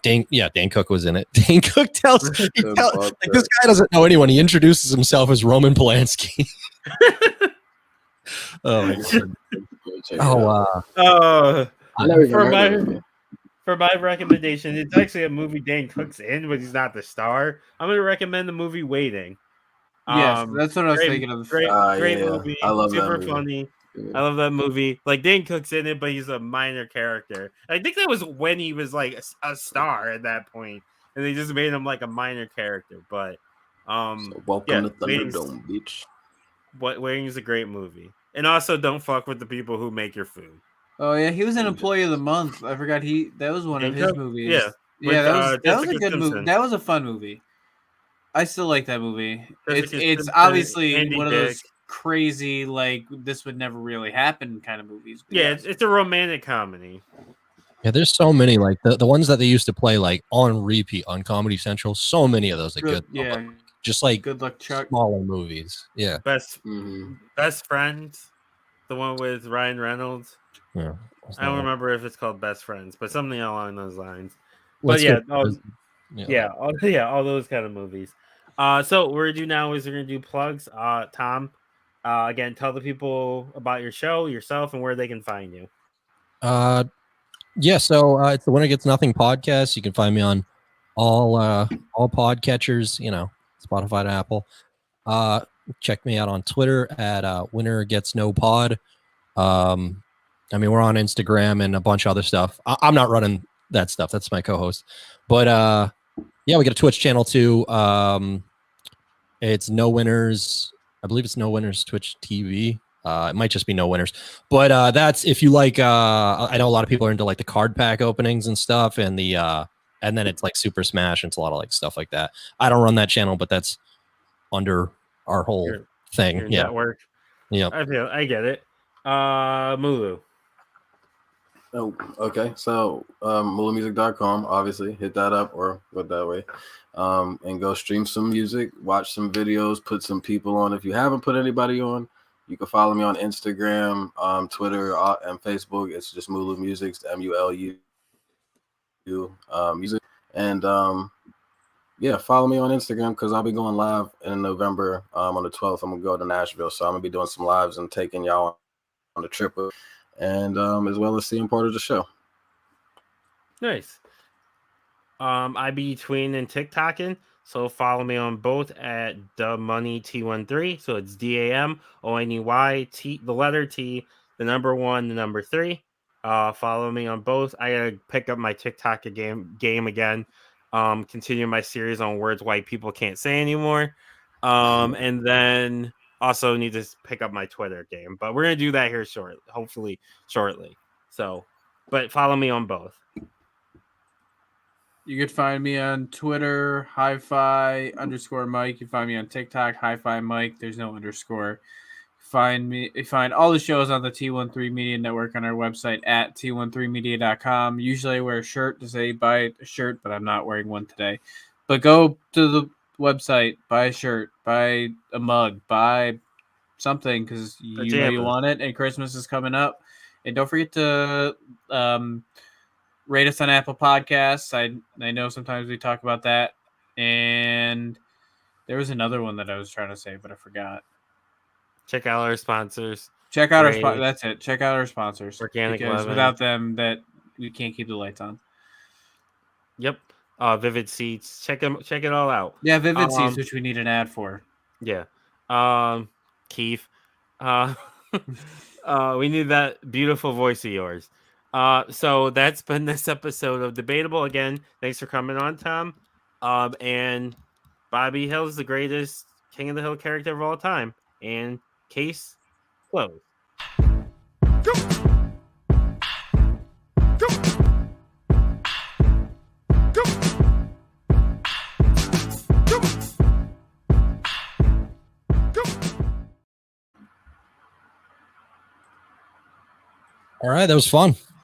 S5: Dane Cook was in it. Dane Cook tells like, this guy doesn't know anyone. He introduces himself as Roman Polanski. Oh my god. Oh wow.
S2: For my recommendation, it's actually a movie Dane Cook's in, but he's not the star. I'm going to recommend the movie Waiting.
S3: Yes, that's what I was thinking of.
S2: Great movie.
S4: I love
S2: super
S4: that movie.
S2: funny.
S4: Yeah.
S2: I love that movie. Like, Dane Cook's in it, but he's a minor character. I think that was when he was like a star at that point, and they just made him like a minor character. But
S4: so welcome to Thunderdome, bitch.
S2: Waiting is a great movie, and also don't fuck with the people who make your food.
S3: Oh yeah, he was an Employee of the Month. I forgot that was one of his movies.
S2: Yeah,
S3: that was a good movie. That was a fun movie. I still like that movie. It's obviously one of those crazy, like, this would never really happen kind of movies.
S2: Yeah, it's a romantic comedy.
S5: Yeah, there's so many, like the ones that they used to play like on repeat on Comedy Central. So many of those are good.
S3: Yeah,
S5: just like
S3: Good Luck Chuck.
S5: Smaller movies. Yeah,
S2: Best Friends, the one with Ryan Reynolds.
S5: Yeah,
S2: I don't remember if it's called Best Friends, but something along those lines.
S5: Let's
S2: all those kind of movies. So what we're gonna do now is we're gonna do plugs. Tom, again, tell the people about your show, yourself, and where they can find you.
S5: Yeah, so it's the Winner Gets Nothing podcast. You can find me on all podcatchers, Spotify and Apple. Check me out on Twitter at Winner Gets No Pod. We're on Instagram and a bunch of other stuff. I'm not running that stuff. That's my co-host. But yeah, we got a Twitch channel too. It's No Winners. I believe it's No Winners Twitch TV. It might just be No Winners, but that's if you like. I know a lot of people are into like the card pack openings and stuff, and and then it's like Super Smash and it's a lot of like stuff like that. I don't run that channel, but that's under our whole thing.
S2: Your network.
S5: Yeah,
S2: I get it. Mulu.
S4: Oh, okay. So, mulamusic.com, obviously, hit that up or go that way. And go stream some music, watch some videos, put some people on. If you haven't put anybody on, you can follow me on Instagram, Twitter, and Facebook. It's just Mulu Music, MULU music. And yeah, follow me on Instagram because I'll be going live in November on the 12th. I'm going to go to Nashville. So I'm going to be doing some lives and taking y'all on the trip and as well as seeing part of the show.
S2: Nice. I be tweeting and TikToking, so follow me on both at DaMoneyT13. So it's DAMONEY, the letter T, the number 1, the number 3. Follow me on both. I gotta pick up my TikTok game again. Continue my series on words white people can't say anymore. And then also need to pick up my Twitter game, but we're gonna do that here hopefully shortly. So, but follow me on both.
S3: You could find me on Twitter, hi-fi_Mike. You can find me on TikTok, hi-fi Mike. There's no underscore. Find all the shows on the T13 Media Network on our website at t13media.com. Usually I wear a shirt to say buy a shirt, but I'm not wearing one today. But go to the website, buy a shirt, buy a mug, buy something because you know you want it, and Christmas is coming up. And don't forget to rate us on Apple Podcasts. I know sometimes we talk about that. And there was another one that I was trying to say, but I forgot.
S2: Check out our sponsors.
S3: Check out our sponsors. That's it. Check out our sponsors.
S2: Organic
S3: because
S2: Lovin'.
S3: Without them, that we can't keep the lights on.
S2: Yep. Vivid Seats. Check it all out.
S3: Yeah, Vivid Seats, which we need an ad for.
S2: Yeah. Keith. We need that beautiful voice of yours. So that's been this episode of Debatable. Again, thanks for coming on, Tom. And Bobby Hill's the greatest King of the Hill character of all time. And case closed. Go! Go! Go! Go! Go!
S5: All right, that was fun.